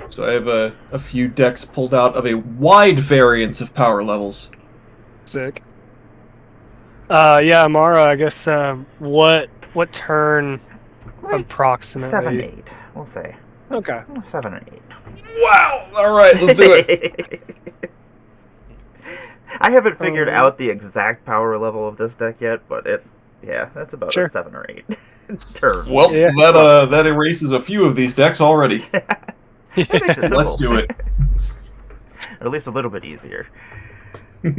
So I have a few decks pulled out of a wide variance of power levels. Sick. Yeah, Emmara, I guess, what turn Like approximately? 7-8, we'll say. Okay. 7 and 8. Wow! Alright, let's do it. I haven't figured out the exact power level of this deck yet, but that's about Sure. a 7 or 8 turn. Well, Yeah. that erases a few of these decks already. That makes it simple. Let's do it. Or at least a little bit easier. Got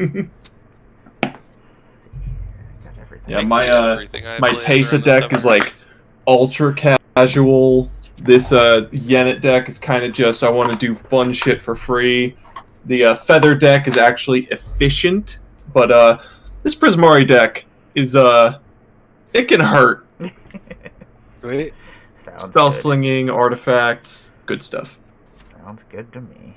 everything. Yeah, my Tesa deck is like ultra casual. This Yenet deck is kind of just I want to do fun shit for free. The Feather deck is actually efficient, but this Prismari deck is it can hurt. Sweet. Sounds Spell good. slinging, artifacts, good stuff. Sounds good to me.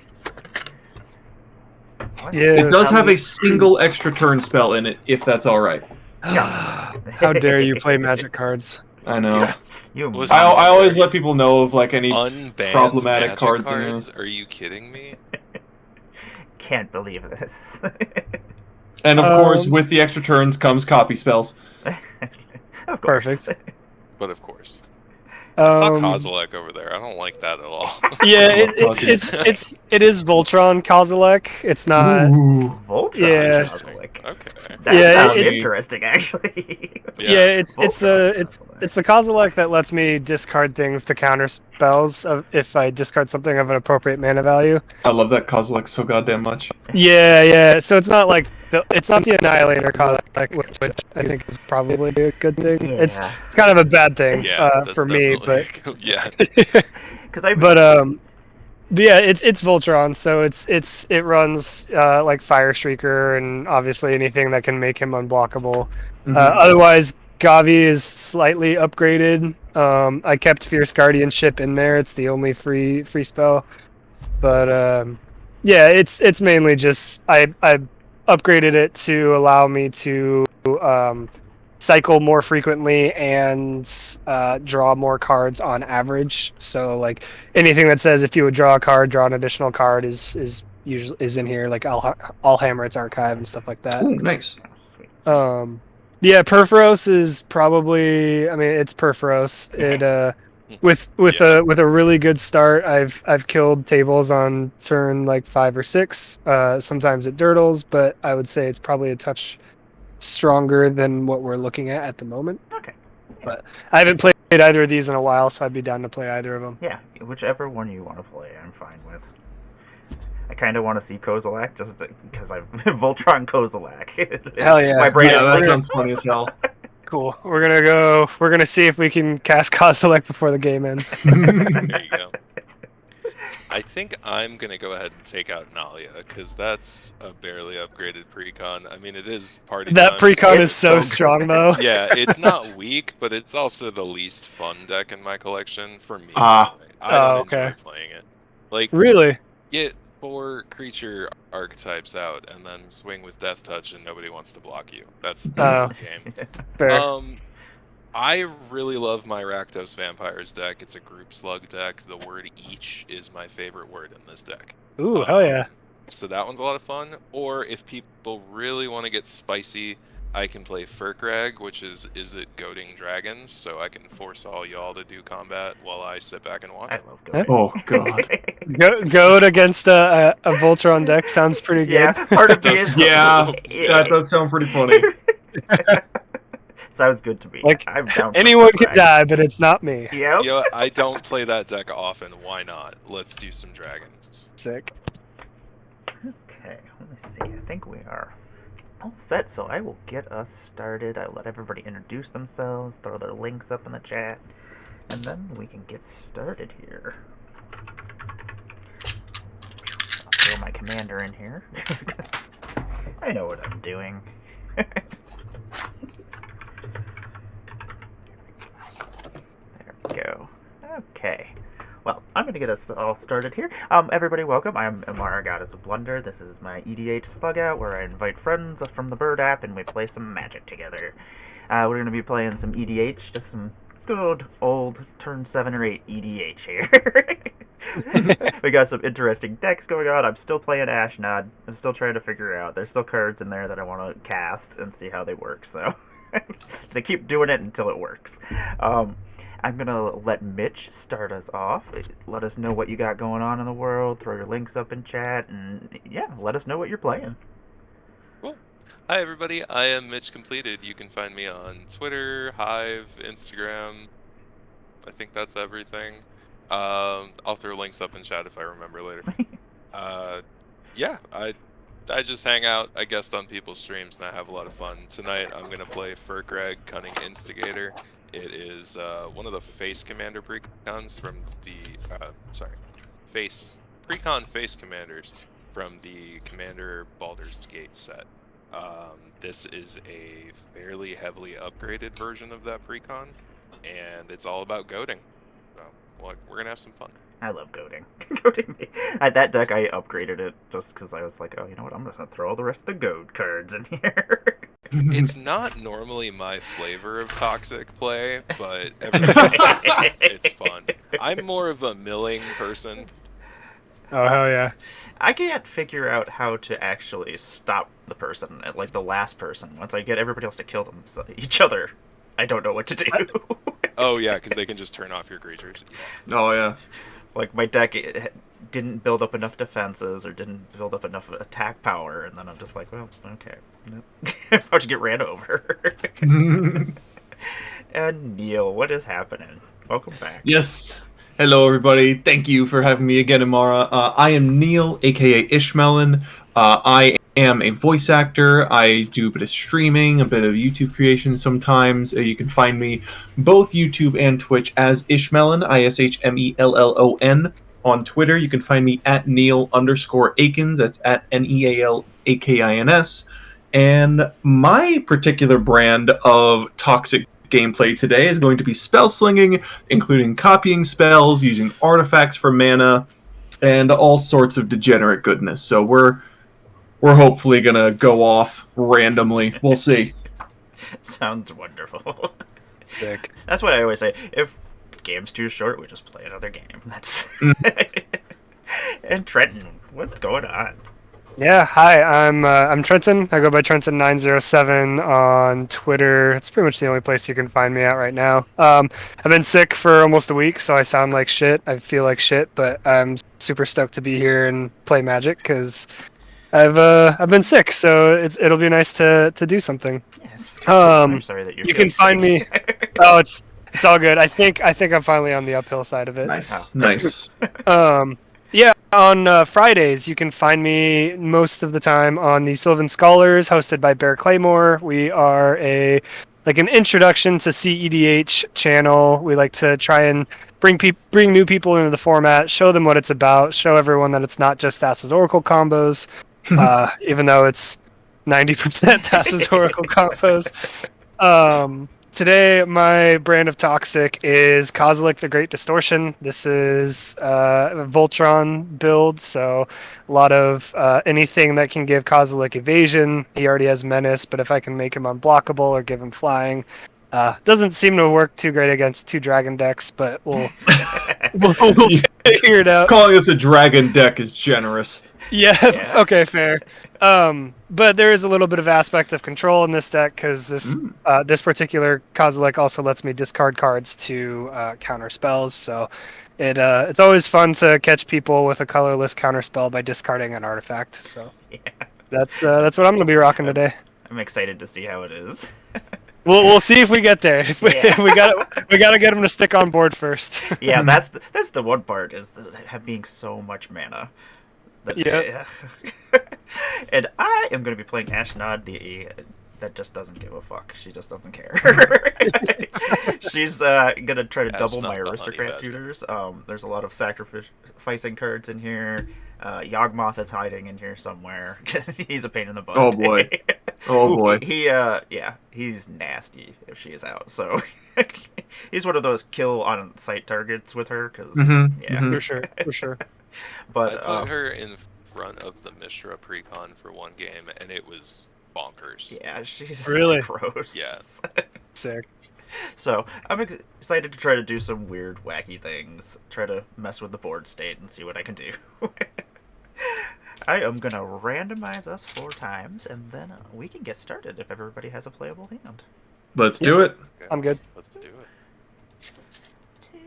Yeah. It does have a single extra turn spell in it, if that's alright. How dare you play Magic cards? I know. You Was- I always let people know of like any Unbanned problematic Magic cards cards? in Are you kidding me? can't believe this. And of course, with the extra turns comes copy spells. Of course. Perfect. But of course. I saw Um, Kozilek over there. I don't like that at all. Yeah, it is Voltron Kozilek. It's not. Ooh. Voltron Yeah. Kozilek. Okay. That Yeah, sounds it's- interesting, actually. Yeah, it's the Voltron Kozilek that lets me discard things to counter spells if I discard something of an appropriate mana value. I love that Kozilek so goddamn much. Yeah. So it's not like it's not the Annihilator Kozilek, which I think is probably a good thing. Yeah. It's kind of a bad thing Yeah, that's for me, but definitely- yeah. Because I but yeah, it's Voltron, so it runs like Fire Streaker and obviously anything that can make him unblockable. Otherwise, Gavi is slightly upgraded. I kept Fierce Guardianship in there; it's the only free spell. But yeah, it's mainly just I upgraded it to allow me to cycle more frequently and draw more cards on average. So like anything that says if you would draw a card, draw an additional card is usually in here. Like I'll hammer its archive and stuff like that. Ooh, nice. Sweet. Yeah, Perforos is probably. I mean, it's Perforos. It with a really good start. I've killed tables on turn like 5 or 6. Sometimes it dirtles, but I would say it's probably a touch stronger than what we're looking at the moment. Okay. But I haven't played either of these in a while, so I'd be down to play either of them. Yeah, whichever one you want to play, I'm fine with. I kind of want to see Kozilek just because I've Voltron Kozilek. Hell yeah. My brain Yeah, is that like, sounds funny as hell. Cool. We're gonna see if we can cast Kozilek before the game ends. There you go. I think I'm gonna go ahead and take out Nalia because that's a barely upgraded precon. I mean, it is party. That time, precon It's is so so strong good. though. Yeah, it's not weak, but it's also the least fun deck in my collection for me. Ah. I don't okay. enjoy playing it. Like, Really? get 4 creature archetypes out and then swing with Death Touch and nobody wants to block you. That's the game. Fair. I really love my Rakdos Vampires deck. It's a group slug deck. The word each is my favorite word in this deck. Ooh, hell yeah. So that one's a lot of fun. Or if people really want to get spicy, I can play Furkrag, which is it goading dragons, so I can force all y'all to do combat while I sit back and watch. I love Goat. Oh god. Goat against a Voltron deck sounds pretty good. Yeah, part of me is Yeah, that does sound pretty funny. Sounds good to me. Like, I'm down for anyone can Furkrag. die, but it's not me. Yep. Yo, I don't play that deck often. Why not? Let's do some dragons. Sick. Okay, let me see. I think we are all set, so I will get us started. I'll let everybody introduce themselves, throw their links up in the chat, and then we can get started here. I'll throw my commander in here. I know what I'm doing. There we go. Okay. Well, I'm going to get us all started here. Everybody, welcome. I'm Emmara, Goddess of Blunder. This is my EDH Slugout, where I invite friends from the Bird app, and we play some Magic together. We're going to be playing some EDH, just some good old turn 7 or 8 EDH here. We got some interesting decks going on. I'm still playing Ashnod. I'm still trying to figure out. There's still cards in there that I want to cast and see how they work. So they keep doing it until it works. I'm gonna let Mitch start us off. Let us know what you got going on in the world. Throw your links up in chat, and yeah, let us know what you're playing. Cool. Hi everybody, I am Mitch Completed. You can find me on Twitter, Hive, Instagram. I think that's everything. I'll throw links up in chat if I remember later. Yeah, I just hang out, I guest on people's streams, and I have a lot of fun. Tonight I'm gonna play Furkrag, Cunning Instigator. It is one of the Face Commander precons from the Precon Face Commanders from the Commander Baldur's Gate set. This is a fairly heavily upgraded version of that precon, and it's all about goading. So, well, we're gonna have some fun. I love goading. That deck, I upgraded it just because I was like, oh, you know what? I'm just gonna throw all the rest of the goad cards in here. It's not normally my flavor of toxic play, but it's fun. I'm more of a milling person. Oh, hell yeah. I can't figure out how to actually stop the person, like the last person. Once I get everybody else to kill each other, I don't know what to do. Oh yeah, because they can just turn off your creatures. Oh yeah. Like my deck didn't build up enough defenses or didn't build up enough attack power, and then I'm just like, well, okay. Nope. About to get ran over. And Neil, what is happening? Welcome back. Yes. Hello, everybody. Thank you for having me again, Emmara. I am Neil, aka Ishmelon. I am a voice actor. I do a bit of streaming, a bit of YouTube creation sometimes. You can find me both YouTube and Twitch as Ishmelon, Ishmellon. On Twitter, you can find me at Neil_Akins. That's at NEALAKINS. And my particular brand of toxic gameplay today is going to be spell slinging, including copying spells, using artifacts for mana, and all sorts of degenerate goodness. So we're hopefully gonna go off randomly. We'll see. Sounds wonderful. Sick. That's what I always say. If the game's too short, we just play another game. That's And Trenton, what's going on? Yeah, hi, I'm Trenton. I go by Trenton907 on Twitter. It's pretty much the only place you can find me at right now. I've been sick for almost a week, so I sound like shit. I feel like shit, but I'm super stoked to be here and play Magic because I've been sick, so it'll be nice to do something. Yes. I'm sorry that you can find me. Oh, it's all good. I think I'm finally on the uphill side of it. Nice. Yeah, on Fridays, you can find me most of the time on the Sylvan Scholars, hosted by Bear Claymore. We are an introduction to CEDH channel. We like to try and bring new people into the format, show them what it's about, show everyone that it's not just Thassa's Oracle combos, even though it's 90% Thassa's Oracle combos. Today, my brand of toxic is Kozilek the Great Distortion. This is a Voltron build, so a lot of anything that can give Kozilek evasion. He already has menace, but if I can make him unblockable or give him flying, doesn't seem to work too great against 2 dragon decks, but we'll figure it out. Calling this a dragon deck is generous. Yeah. Okay, fair. But there is a little bit of aspect of control in this deck because this particular Kozilek also lets me discard cards to counter spells. So it's always fun to catch people with a colorless counter spell by discarding an artifact. So that's what I'm gonna be rocking today. I'm excited to see how it is. We'll see if we get there. We gotta get him to stick on board first. Yeah, that's the one part is being so much mana. Yeah. And I am going to be playing Ashnod, that just doesn't give a fuck. She just doesn't care. She's going to try to double my aristocrat tutors. There's a lot of sacrificing cards in here. Yawgmoth is hiding in here somewhere because he's a pain in the butt. Oh boy. He's nasty if she is out. So he's one of those kill on sight targets with her. For sure. But I put her in front of the Mishra precon for one game, and it was bonkers. Yeah, she's really gross. Yeah. Sick. So I'm excited to try to do some weird, wacky things. Try to mess with the board state and see what I can do. I am gonna randomize us 4 times, and then we can get started if everybody has a playable hand. Let's do it. Okay, I'm good. Let's do it. 2,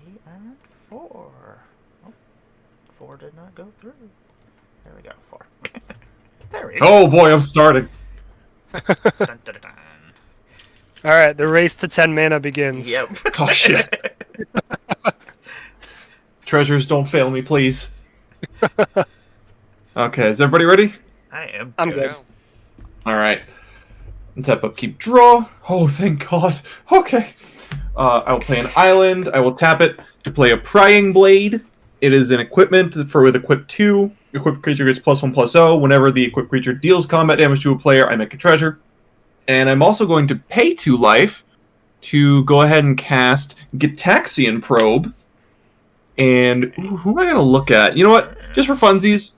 3, and 4. Oh, 4 did not go through. There we go. 4. There we go. Oh boy, I'm starting. Dun, dun, dun, dun. All right, the race to 10 mana begins. Yep. Oh shit. Treasures, don't fail me, please. Okay, is everybody ready? I am. I'm Here we good. go. All right. Tap up, keep draw. Oh, thank God. Okay. I will play an island. I will tap it to play a prying blade. It is an equipment for with equip 2. Equipped creature gets +1/+0. Whenever the equipped creature deals combat damage to a player, I make a treasure. And I'm also going to pay 2 life to go ahead and cast Gitaxian Probe. And who am I going to look at? You know what? Just for funsies.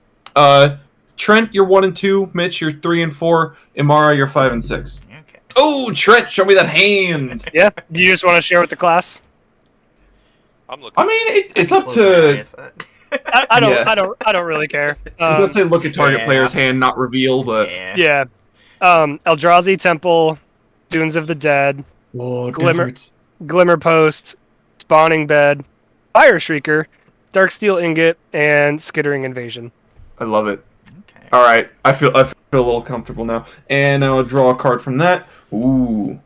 Trent, you're 1 and 2. Mitch, you're 3 and 4. Emmara, you're 5 and 6. Okay. Oh, Trent, show me that hand. Yeah. Do you just want to share with the class? I'm looking. I mean, it's up Close my to. eyes. I don't. Yeah. I don't really care. It does say look at target yeah. player's hand, not reveal, but. Yeah. Yeah. Eldrazi Temple, Dunes of the Dead, Whoa, Glimmer- deserts. Glimmer Post, Spawning Bed, Fire Shrieker, Darksteel Ingot, and Skittering Invasion. I love it. Okay. All right, I feel a little comfortable now, and I'll draw a card from that. Ooh,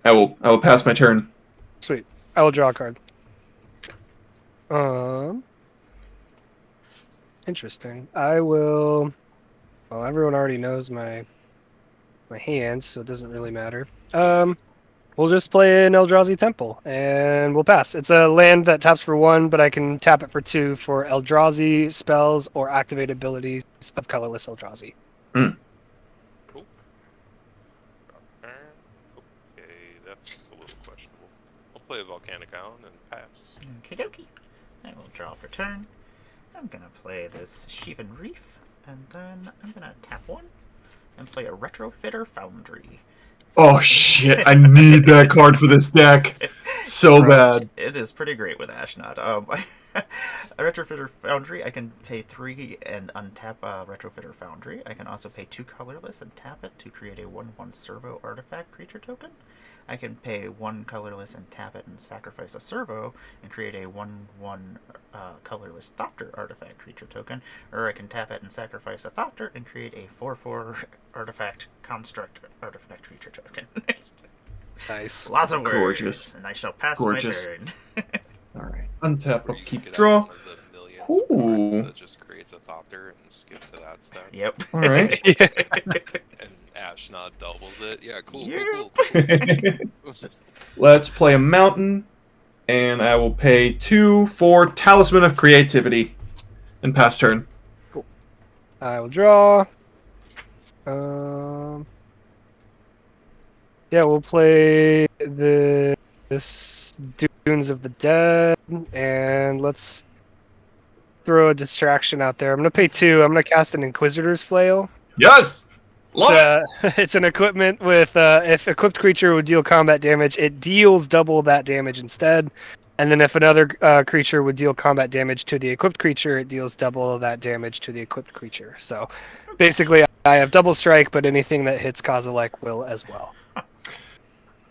I will pass my turn. Sweet. I will draw a card. Interesting. I will. Well, everyone already knows my hands, so it doesn't really matter. We'll just play an Eldrazi Temple, and we'll pass. It's a land that taps for 1, but I can tap it for 2 for Eldrazi spells or activate abilities of colorless Eldrazi. Cool. Okay, that's a little questionable. I'll play a Volcanic Island and pass. Okie dokie. I will draw for turn. I'm gonna play this Sheevan Reef, and then I'm gonna tap 1 and play a Retrofitter Foundry. Oh shit! I need that card for this deck so bad. It is pretty great with Ashnod. A Retrofitter Foundry, I can pay 3 and untap Retrofitter Foundry. I can also pay 2 colorless and tap it to create a 1/1 servo artifact creature token. I can pay 1 colorless and tap it and sacrifice a servo and create a 1/1 colorless Thopter artifact creature token. Or I can tap it and sacrifice a Thopter and create a 4/4 artifact construct artifact creature token. Nice. Lots of words. Gorgeous. And I shall pass Gorgeous. my turn. All right, untap, Or up, you keep could get draw. out one of the millions of cards Ooh. that just creates a Thopter and skip to that step. Yep. All right. And Ashnod doubles it. Yeah, cool, Yeah. cool. Let's play a mountain, and I will pay 2 for Talisman of Creativity, and pass turn. I will draw. Yeah, we'll play this Dunes of the Dead, and let's throw a distraction out there. I'm gonna pay 2. I'm gonna cast an Inquisitor's Flail. Yes, love it. It's an equipment with if equipped creature would deal combat damage, it deals double that damage instead. And then if another creature would deal combat damage to the equipped creature, it deals double of that damage to the equipped creature. So basically, I have double strike, but anything that hits Kozilek will as well.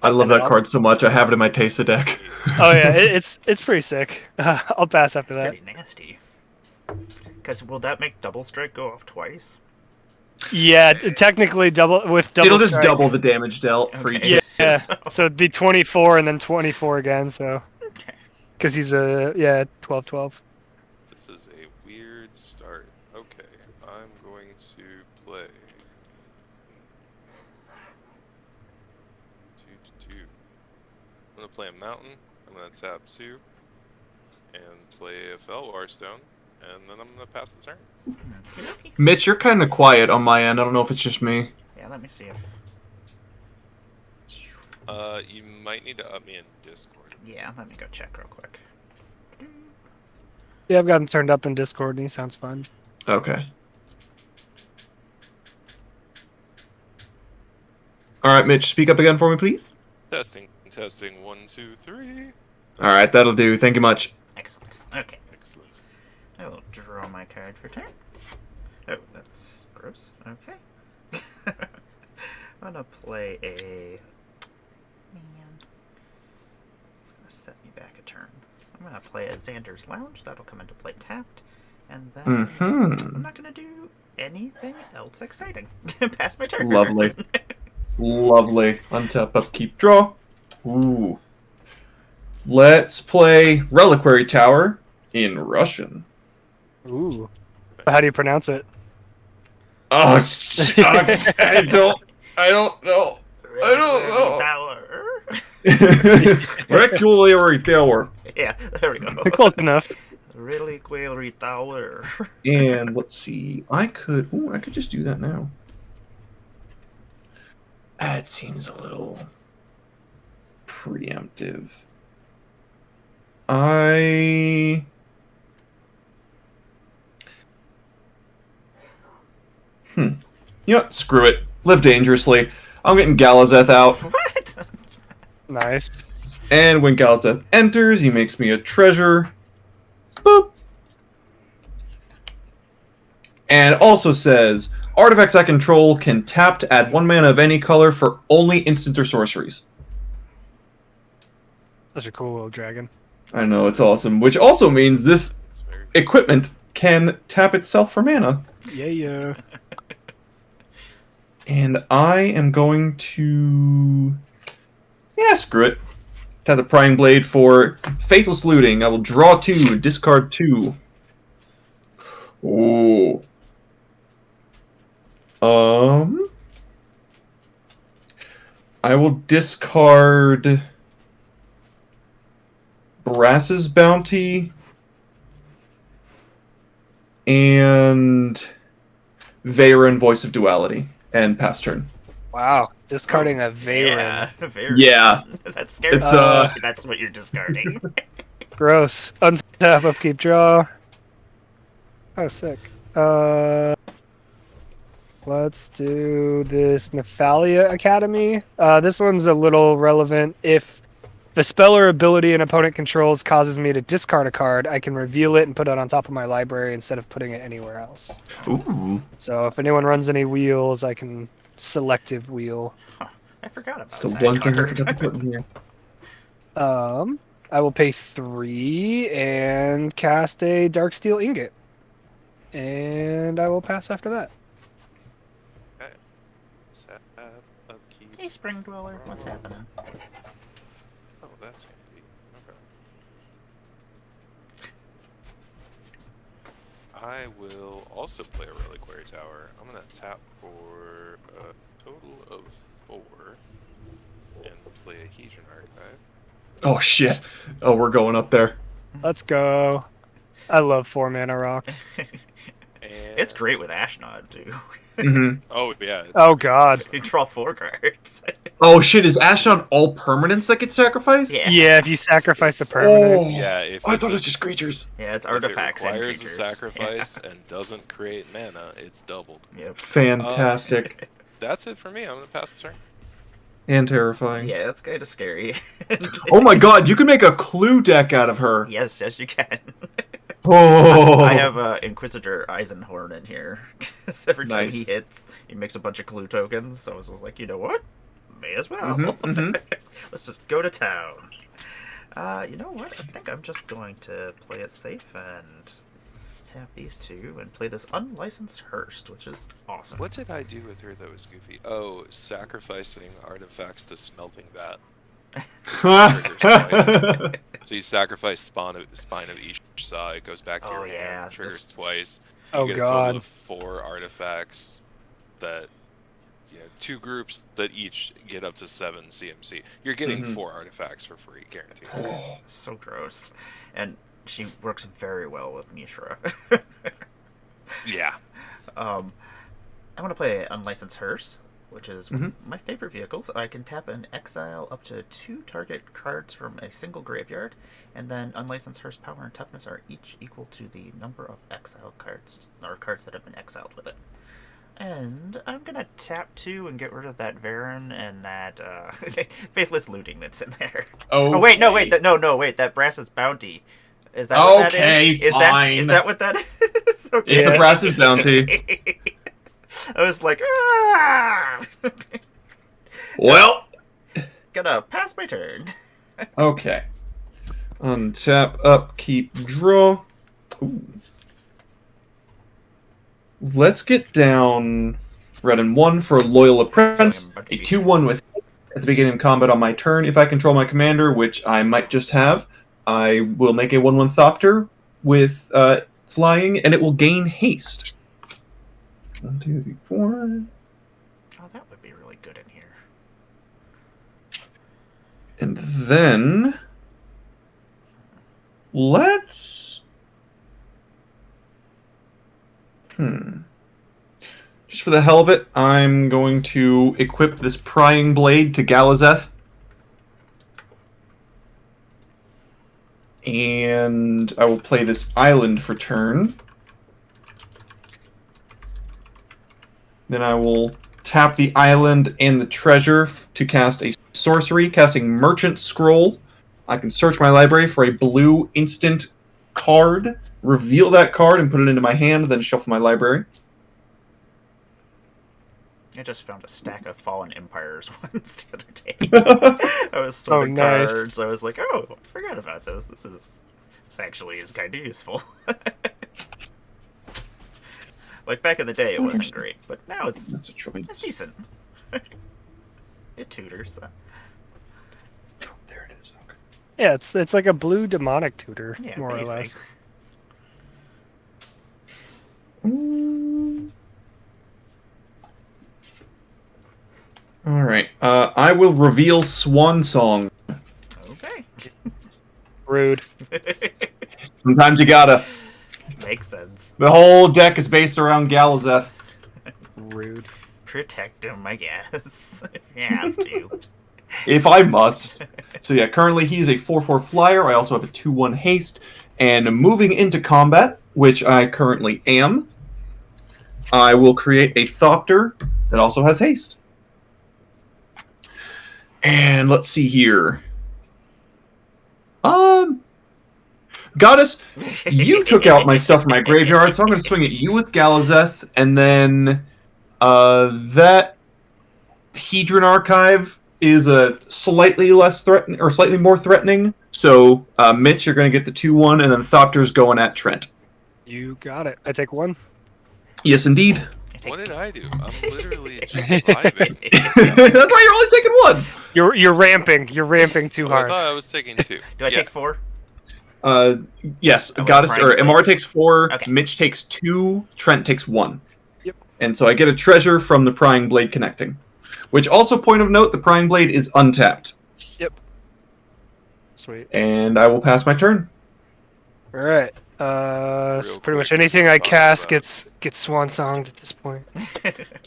I love that card so much. I have it in my Tesa deck. Oh yeah, it's pretty sick. I'll pass after that. Pretty nasty. Because will that make double strike go off twice? Yeah, technically double It'll just strike. double the damage dealt for each. Okay. Yeah, So- so it'd be 24 and then 24 again. So Okay. because he's 12/12. This is a weird start. Okay, I'm going to play 2/2. I'm gonna play a mountain. I'm gonna tap 2 and play a Felwar Stone, and then I'm gonna pass the turn. Okey-dokey. Mitch, you're kind of quiet on my end. I don't know if it's just me. Yeah, let me see if. You might need to up me in Discord. Yeah, let me go check real quick. Yeah, I've got him turned up in Discord, and he sounds fine. Okay. All right, Mitch, speak up again for me, please. Testing, testing. 1, 2, 3. All right, that'll do. Thank you much. Excellent. Okay. Excellent. I will draw my card for turn. Oh, that's gross. Okay. I'm gonna play a... Man. It's gonna set me back a turn. I'm gonna play a Xander's Lounge. That'll come into play tapped. And then I'm not gonna do anything else exciting. Pass my turn. Lovely. Lovely. Untap, upkeep, draw. Ooh. Let's play Reliquary Tower in Russian. Ooh. How do you pronounce it? Oh, I don't know. Reliquary Tower. Yeah, there we go. Close enough. Reliquary Tower. And let's see. I could just do that now. That seems a little preemptive. You know what? Screw it. Live dangerously. I'm getting Galazeth out. What? Nice. And when Galazeth enters, he makes me a treasure. Boop. And it also says, artifacts I control can tap to add 1 mana of any color for only instants or sorceries. Such a cool little dragon. I know, it's awesome. Which also means this It's very equipment can tap itself for mana. Yeah. And I am going to... Yeah, screw it. Tap the Prying Blade for Faithless Looting. I will draw 2, discard 2. Ooh. I will discard Brass's Bounty and Veyron, Voice of Duality, and pass turn. Wow. Discarding a Veyron. Yeah, Veyron. Yeah. That's scary. It's, That's what you're discarding. Gross. Untap, upkeep, draw. Oh, sick. Let's do this Nephalia Academy. This one's a little relevant. If the spell or ability an opponent controls causes me to discard a card, I can reveal it and put it on top of my library instead of putting it anywhere else. Ooh. So if anyone runs any wheels, I can selective wheel. I forgot about So that one thing I card. forgot to put in here. I will pay 3 and cast a Darksteel Ingot. And I will pass after that. okay. Tap, upkeep. Hey, Spring Dweller, what's happening? Oh, that's handy. Okay. I will also play a Reliquary Tower. I'm gonna tap for a total of 4 and play a Hedron Archive. Oh, shit. Oh, we're going up there. Let's go. I love 4 mana rocks. And It's great with Ashnod, too. Mm-hmm. Oh yeah. It's Oh god. You draw 4 cards. Oh, shit. Is Ashnod all permanents that get sacrificed? Yeah. Yeah, if you sacrifice a permanent. Oh. Yeah, if I it's thought it a- was just creatures. Yeah, it's if artifacts it and requires a creatures. sacrifice and doesn't create mana, it's doubled. Yeah. Yep. Fantastic. That's it for me. I'm gonna pass the turn. And terrifying. Yeah, that's kind of scary. Oh my god, you can make a clue deck out of her. Yes, yes, you can. Oh. I have Inquisitor Eisenhorn in here. 'Cause every time he Nice. hits, he makes a bunch of clue tokens. So I was just like, you know what? May as well. Mhm, Let's just go to town. You know what? I think I'm just going to play it safe and tap these 2 and play this Unlicensed Hearst, which is awesome. What did I do with her that was goofy? Oh, sacrificing artifacts to smelting vat. So you sacrifice spine of each side, it goes back to Oh, your yeah, hand, triggers this- twice. Oh You get a total god. of 4 artifacts that, 2 groups that each get up to 7 CMC. You're getting Mhm. 4 artifacts for free, guaranteed. So gross. And she works very well with Mishra. Yeah. I'm going to play Unlicensed Hearse, which is one of my favorite vehicles. I can tap and exile up to 2 target cards from a single graveyard, and then Unlicensed Hearse power and toughness are each equal to the number of exiled cards, or cards that have been exiled with it. And I'm gonna tap 2 and get rid of that Varen and that Faithless Looting that's in there. Oh wait, no, wait, wait, that Brass's Bounty. Is that what that is? Fine. Is that what that is? Okay. It's a Brass's Bounty. I was like, ah! Well, Gonna pass my turn. okay. Untap, upkeep, draw. Ooh. Let's get down red and 1 for Loyal Apprentice. A 2/1 with at the beginning of combat on my turn. If I control my commander, which I might just have, I will make a 1/1 Thopter with flying, and it will gain haste. 1, 2, 3, 4. Oh, that would be really good in here. And then let's just for the hell of it, I'm going to equip this prying blade to Galazeth. And I will play this island for turn. Then I will tap the island and the treasure to cast a sorcery, casting Merchant Scroll. I can search my library for a blue instant card, reveal that card, and put it into my hand, then shuffle my library. I just found a stack of Fallen Empires once the other day. I was sorting cards. I was like, oh, I forgot about this. This actually is kind of useful. Like back in the day, it wasn't great, but now it's decent. It tutors. There it is. Okay. Yeah, it's like a blue demonic tutor, Yeah, more or less. All right. I will reveal Swan Song. Okay. Rude. Sometimes you gotta. Makes sense. The whole deck is based around Galazeth. Rude. Protect him, I guess. If you have to. If I must. So yeah, currently he's a 4/4 flyer. I also have a 2/1 haste. And moving into combat, which I currently am, I will create a Thopter that also has haste. And let's see here. Goddess, you took out my stuff from my graveyard, so I'm going to swing at you with Galazeth, and then that Hedron Archive is a slightly less threatening, or slightly more threatening. So, Mitch, you're going to get the 2/1, and then Thopter's going at Trent. You got it. I take 1. Yes, indeed. What did I do? I'm literally just vibing. That's why you're only taking 1. You're ramping. You're ramping too I hard. thought I was taking 2. Do I take 4? Yes, Oh, Goddess or Emmara takes 4. Okay. Mitch takes 2. Trent takes 1. Yep. And so I get a treasure from the Prying Blade connecting. Which also, point of note, the Prying Blade is untapped. Yep. Sweet. And I will pass my turn. All right. So pretty much quick, anything I talk cast about- gets swan songed at this point.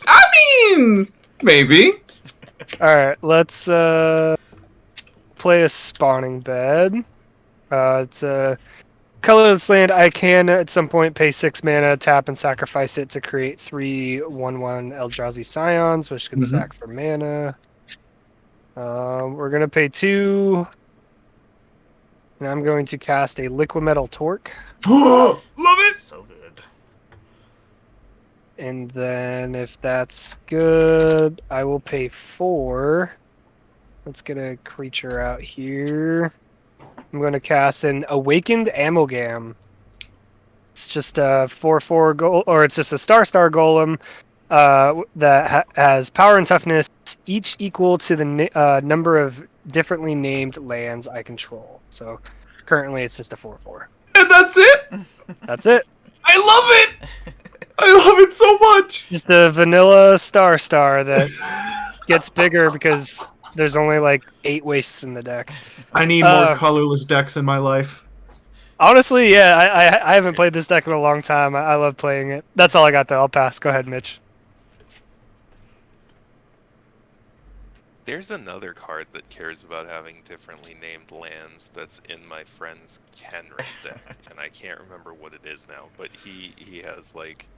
I mean, maybe. All right. Let's play a spawning bed. It's a colorless land. I can at some point pay 6 mana, tap and sacrifice it to create 3 1/1 Eldrazi Scions, which can sack for mana. We're gonna pay 2, and I'm going to cast a Liquid Metal Torque. Love it. So good. And then if that's good, I will pay 4. Let's get a creature out here. I'm going to cast an Awakened Amalgam. It's just a 4/4 goal, or it's just a star golem that has power and toughness, each equal to the number of differently named lands I control. So currently it's just a 4/4. And that's it. That's it. I love it. I love it so much. Just a vanilla star that gets bigger because there's only like 8 wastes in the deck. I need more colorless decks in my life. Honestly, yeah, I haven't played this deck in a long time. I love playing it. That's all I got though. I'll pass. Go ahead, Mitch. There's another card that cares about having differently named lands that's in my friend's Kenrick deck, and I can't remember what it is now, but he has like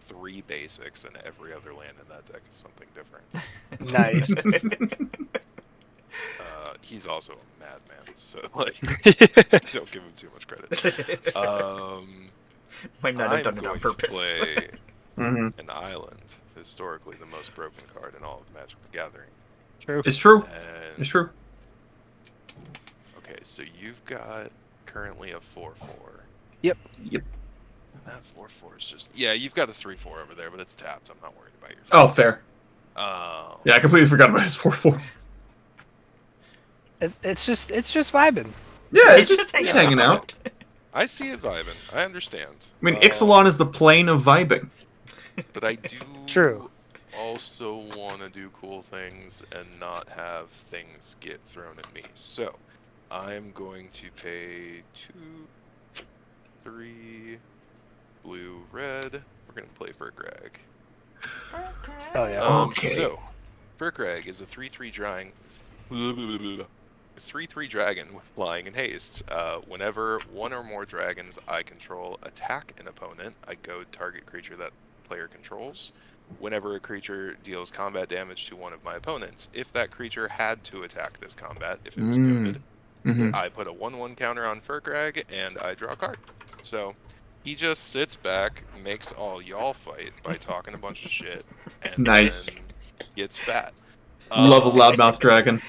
3 basics, and every other land in that deck is something different. Nice. He's also a madman, so like, don't give him too much credit. Might not have done I'm it on going to purpose. play Mhm. an island, historically the most broken card in all of Magic the Gathering. True. It's true. And, It's true. okay, so you've got currently a 4/4. Yep. Yep. And that 4/4 is just you've got a 3/4 over there, but it's tapped. I'm not worried about your. Oh, fair. Um, Yeah, I completely forgot about his 4/4. It's just vibing. Yeah, He's it's just just hanging hanging out. I see it vibing. I understand. I mean, Ixalan is the plane of vibing. But I do True. also want to do cool things and not have things get thrown at me. So I'm going to pay 2, 3, blue, red. We're going to play Furkrag. Oh yeah. Okay. So, Furkrag is a 3/3 drawing. 3/3 dragon with flying and haste. Whenever one or more dragons I control attack an opponent, I goad target creature that player controls. Whenever a creature deals combat damage to one of my opponents, if that creature had to attack this combat, if it was goaded, I put a 1/1 counter on Furkrag and I draw a card. So he just sits back, makes all y'all fight by talking a bunch of shit, and Nice. then gets fat. Love a loudmouth dragon.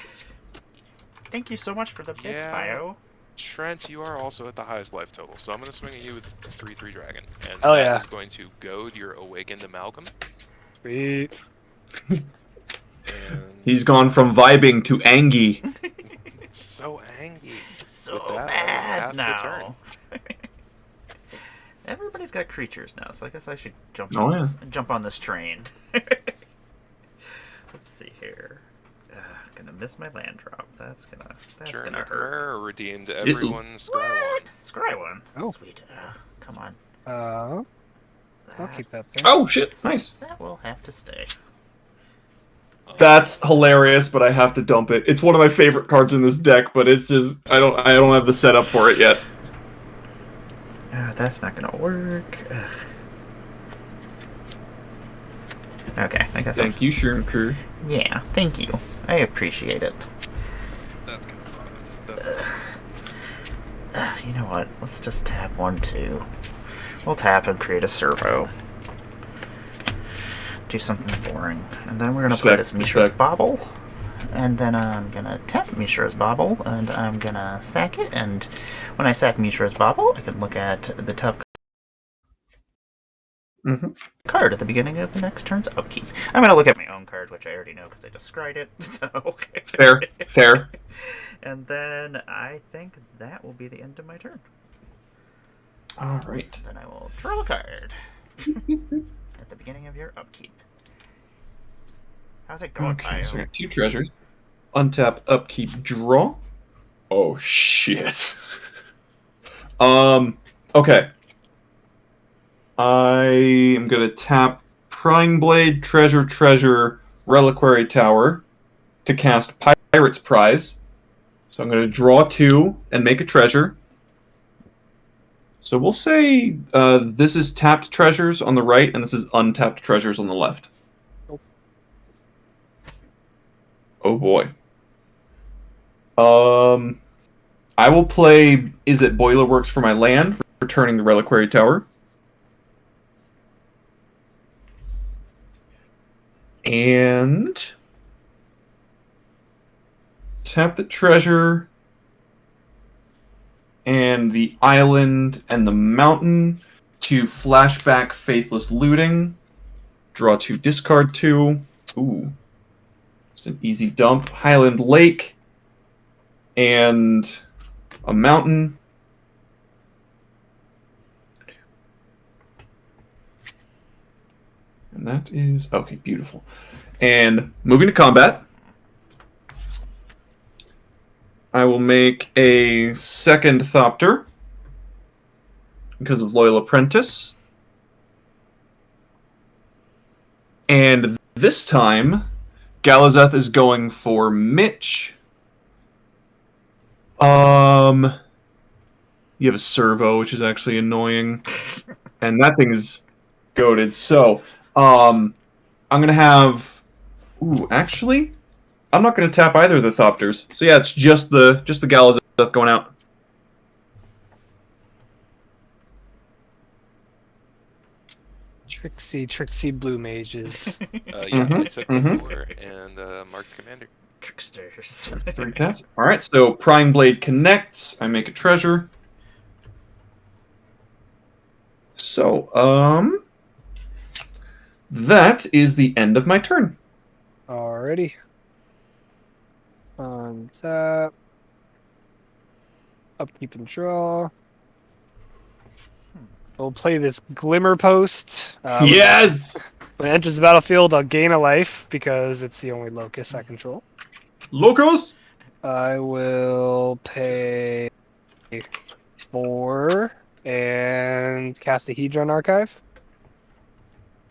Thank you so much for the bits, Yeah. Bio. Trent, you are also at the highest life total, so I'm going to swing at you with 3/3 dragon, and Oh, that yeah. is going to goad your awakened Amalgam. Sweet. And He's gone from vibing to angy. so angry. So With that, I will mad pass the now. Everybody's got creatures now, so I guess I should jump Oh, on yeah. jump on this train. Let's see here. Gonna miss my land drop. That's gonna hurt. Emmara redeemed everyone's Scry What? one. Scry one. Oh. Sweet. Come on. I'll That, keep that there. Oh shit! Nice. that will have to stay. That's hilarious, but I have to dump it. It's one of my favorite cards in this deck, but it's just I don't have the setup for it yet. That's not gonna work. Okay, I guess. Thank you, Shroom Crew. Yeah, thank you. I appreciate it. That's gonna bother me. That's You know what? Let's just tap 1/2. We'll tap and create a servo. Do something boring. And then we're gonna play this Mishra's Bauble. And then I'm gonna tap Mishra's Bauble, and I'm gonna sack it, and when I sack Mishra's Bauble, I can look at the top card at the beginning of the next turn's upkeep. I'm gonna look at my own card, which I already know because I just scryed it. So Fair. And then I think that will be the end of my turn. All right. Then I will draw a card at the beginning of your upkeep. How's it going, Okay, so we Bio? got 2 treasures. Untap, upkeep, draw. Oh shit. Okay. I am gonna tap Prying Blade, Treasure, Reliquary Tower to cast Pirate's Prize. So I'm gonna draw 2 and make a treasure. So we'll say this is tapped treasures on the right, and this is untapped treasures on the left. Oh boy. I will play Is It Boilerworks for my land, returning the Reliquary Tower. And tap the treasure and the island and the mountain to flashback Faithless Looting. Draw 2, discard 2. Ooh. It's an easy dump. Highland Lake and a mountain. And that is okay, beautiful. And moving to combat, I will make a second Thopter because of Loyal Apprentice. And this time, Galazeth is going for Mitch. You have a servo, which is actually annoying. And that thing is Goated. So, I'm gonna have. Ooh, actually, I'm not gonna tap either of the Thopters. So yeah, it's just the Gallows Death going out. Tricksy blue mages. Yeah, I took the 4 and marked commander. Tricksters. 3 taps. All right. So Prime Blade connects. I make a treasure. So that is the end of my turn. Alrighty. On tap. Upkeep and draw. We'll play this Glimmer Post. Yes. When it enters the battlefield, I'll gain a life because it's the only locus I control. Locos. I will pay 4 and cast a Hedron Archive.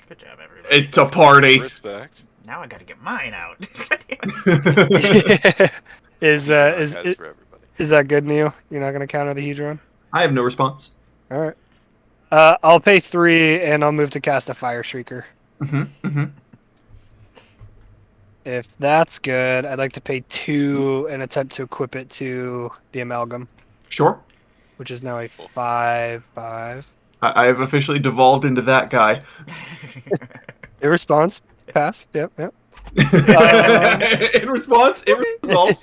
Good job, everybody. It's a party. Respect. Now I gotta get mine out. Is That's for everybody. that good, Neil? You're not gonna counter the Hedron? I have no response. All right. I'll pay 3 and I'll move to cast a Fire Shrieker. If that's good, I'd like to pay 2 and attempt to equip it to the Amalgam, Sure. which is now a 5/5. I have officially devolved into that guy. It responds. Pass. Yep. In response, it resolves.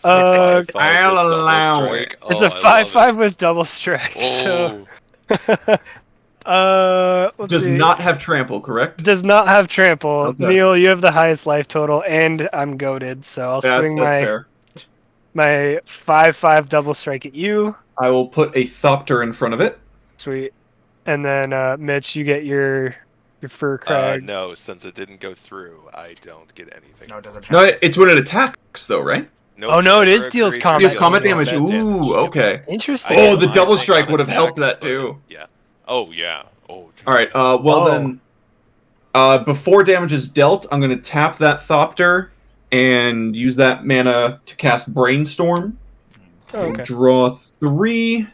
Oh, it's like 5/5 with I'll double allow strike. It's Oh, a I love 5/5 with double strike. it. So, let's Does see. not have trample, correct? Does not have trample. Okay. Neil, you have the highest life total, and I'm goaded, so I'll swing That's fair. my 5/5 double strike at you. I will put a Thopter in front of it. Sweet. And then Mitch, you get your fur crag. No, since it didn't go through, I don't get anything. No, it doesn't. No, it's when it attacks, though, right? Nope, Oh, no, it is whenever a deals creature combat Deals does combat damage. damage. combat Ooh, Yep. okay. Interesting. Oh, get the my double thing strike on would have helped attack, that too. but yeah. Oh yeah. Oh. Geez. All right. Well Oh. then, before damage is dealt, I'm going to tap that Thopter and use that mana to cast Brainstorm. Oh, okay. Draw 3,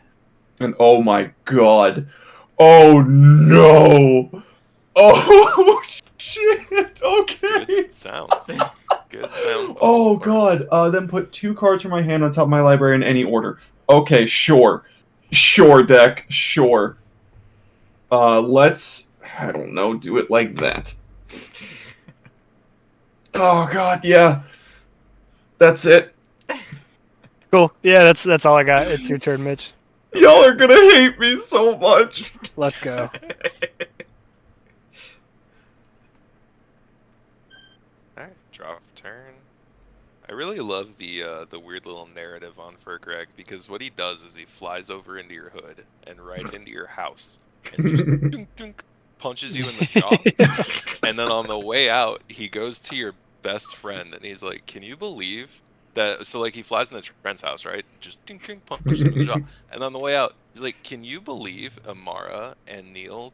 and oh my god! Oh no! Oh shit! Okay. Good sounds. Good sounds. Oh god! Then put 2 cards from my hand on top of my library in any order. Okay, sure, deck, sure. Let's, I don't know, do it like that. Oh god, yeah. That's it. Cool. Yeah, that's all I got. It's your turn, Mitch. Y'all are gonna hate me so much. Let's go. Alright, drop turn. I really love the weird little narrative on Furkrag because what he does is he flies over into your hood and right into your house and just dunk, dunk, punches you in the jaw. And then on the way out, he goes to your best friend and he's like, "Can you believe that?" So like he flies into Trent's house, right? Just dink, dink, punches in the jaw. And on the way out, he's like, "Can you believe Emmara and Neil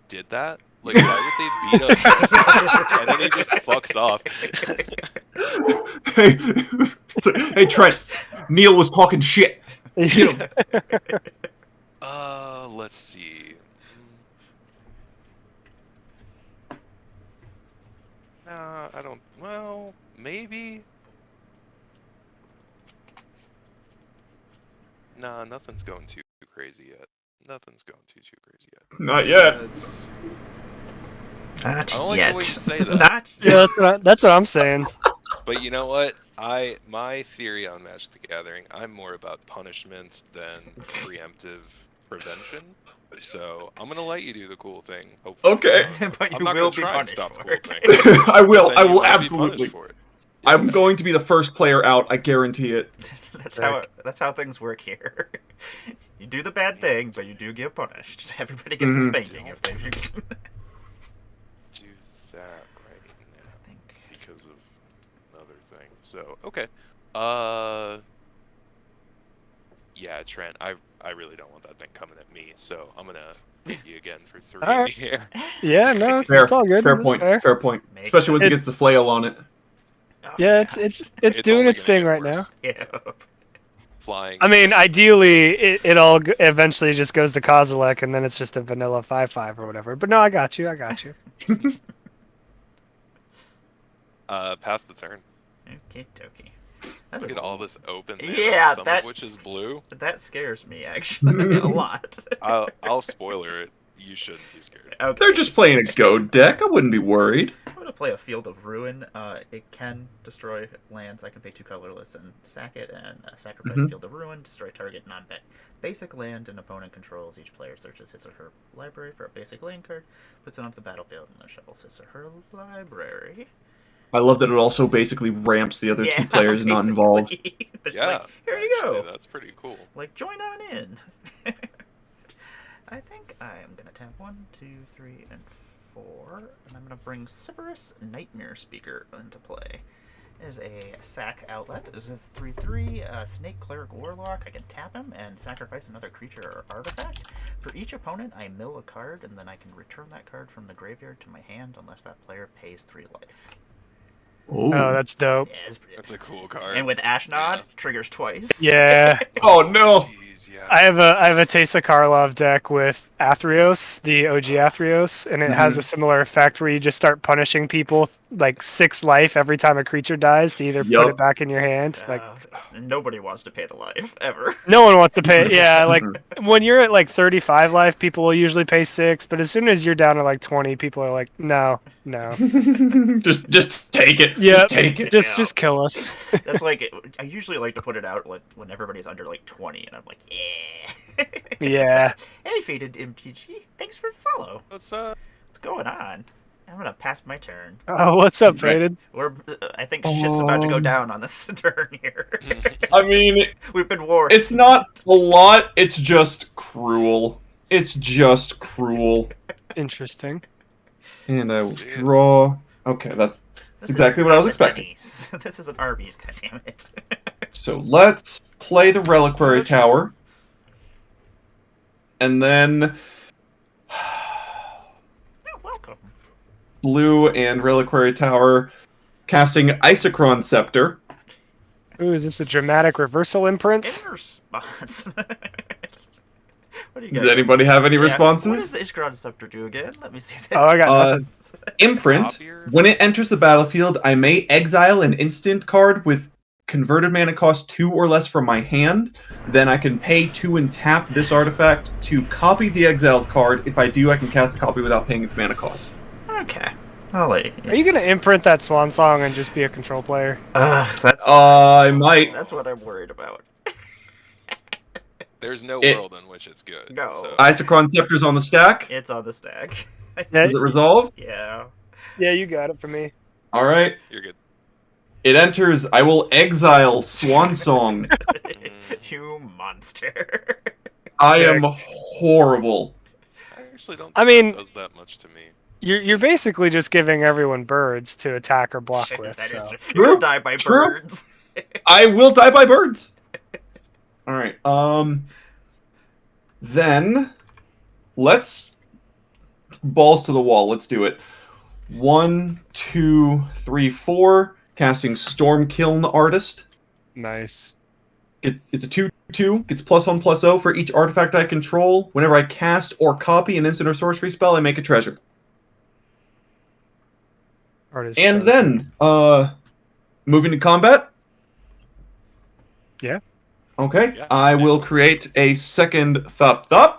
did that? Like, why would they beat up Trent?" And then he just fucks off. Hey, Trent. Neil was talking shit. Let's see. Nah, I don't. Well, maybe. Nah, nothing's going too crazy yet. Nothing's going too crazy yet. Not yet. It's, Not I don't like yet. the way you say that. Not Yeah, that's what I'm saying. But you know what? My theory on Magic the Gathering, I'm more about punishment than preemptive prevention. So I'm gonna let you do the cool thing. Hopefully. Okay. but you I'm not will gonna be try and punished stop the for cool it. thing. I will. Then I you will might be absolutely. punished for it. I'm going to be the first player out. I guarantee it. That's how things work here. You do the bad thing, but you do get punished. Everybody gets a spanking if they do that right now because of another thing. So okay. Yeah, Trent, I really don't want that thing coming at me, so I'm gonna hit you again for 3 All right. here. Yeah, no, Fair. it's all good. Fair It's point. fair. Fair point. Make Especially once it it- gets the flail on it. Yeah, it's doing only its gonna thing get right worse. now. Yeah. flying. I mean, ideally, it all eventually just goes to Kozilek, and then it's just a vanilla 5/5 or whatever. But no, I got you. Pass the turn. Okay, dokie. Look at all this open mana, Yeah, some of which is blue. That scares me, actually, a lot. I'll spoiler it. You shouldn't be scared. Okay. They're just playing a goat deck. I wouldn't be worried. I'm going to play a Field of Ruin. It can destroy lands. I can pay 2 colorless and sack it, and sacrifice Field of Ruin, destroy target non-basic land and opponent controls. Each player searches his or her library for a basic land card, puts it onto the battlefield, and then shuffles his or her library. I love that it also basically ramps the other 2 players not involved. Yeah, like, here you go. That's pretty cool. Like, join on in. I think I'm going to tap 1, 2, 3, and 4, and I'm going to bring Sivirus Nightmare Speaker into play. It is a sack outlet. It is 3/3, Snake Cleric Warlock. I can tap him and sacrifice another creature or artifact. For each opponent, I mill a card, and then I can return that card from the graveyard to my hand unless that player pays 3 life. Oh, that's dope. Yeah, That's a cool card. And with Ashnod, triggers twice. Yeah. Oh no! Jeez, yeah. I have a Teysa Karlov deck with Athreos, the OG Athreos, and it has a similar effect where you just start punishing people like 6 life every time a creature dies to either put it back in your hand. Like nobody wants to pay the life ever. no one wants to pay. Yeah, like when you're at like 35 life, people will usually pay 6, but as soon as you're down to like 20, people are like, no. just take it. Yeah, just take it. Just kill us. That's like I usually like to put it out like when everybody's under like 20, and I'm like, yeah. Yeah. Hey, Faded MTG, thanks for the follow. What's going on? I'm gonna pass my turn. Oh, what's up, Faded? I think shit's about to go down on this turn here. I mean, We've been warned. it's not a lot. It's just cruel. It's just cruel. Interesting. And I will draw. Okay, that's exactly what I was expecting. This is an Arby's, goddammit. So let's play the Reliquary Tower. And then Welcome. Blue and Reliquary Tower casting Isochron Scepter. Ooh, is this a dramatic reversal imprint? In response. What do you Does anybody have any responses? What does the Isochron Scepter do again? Let me see this. Oh, I got nothing. Imprint. When it enters the battlefield, I may exile an instant card with converted mana cost 2 or less from my hand. Then I can pay 2 and tap this artifact to copy the exiled card. If I do, I can cast a copy without paying its mana cost. Okay. I'll let you. Are you going to imprint that Swan Song and just be a control player? I might. That's what I'm worried about. There's no world in which it's good. No. So. Isochron Scepter's on the stack. It's on the stack. Does it resolve? Yeah. Yeah, you got it for me. All right. You're good. It enters. I will exile Swan Song. You monster. I am horrible. I actually don't think I mean, that does that much to me. You're basically just giving everyone birds to attack or block with. That is So. true. True. You'll die by True. birds. I will die by birds. All right. Then let's balls to the wall. Let's do it. 1, 2, 3, 4. Casting Stormkiln Artist. Nice. It's a 2/2. Gets +1/+0 for each artifact I control. Whenever I cast or copy an instant or sorcery spell, I make a treasure. Artist And so- then, moving to combat. Yeah. Okay. Yeah. I will create a second Thup.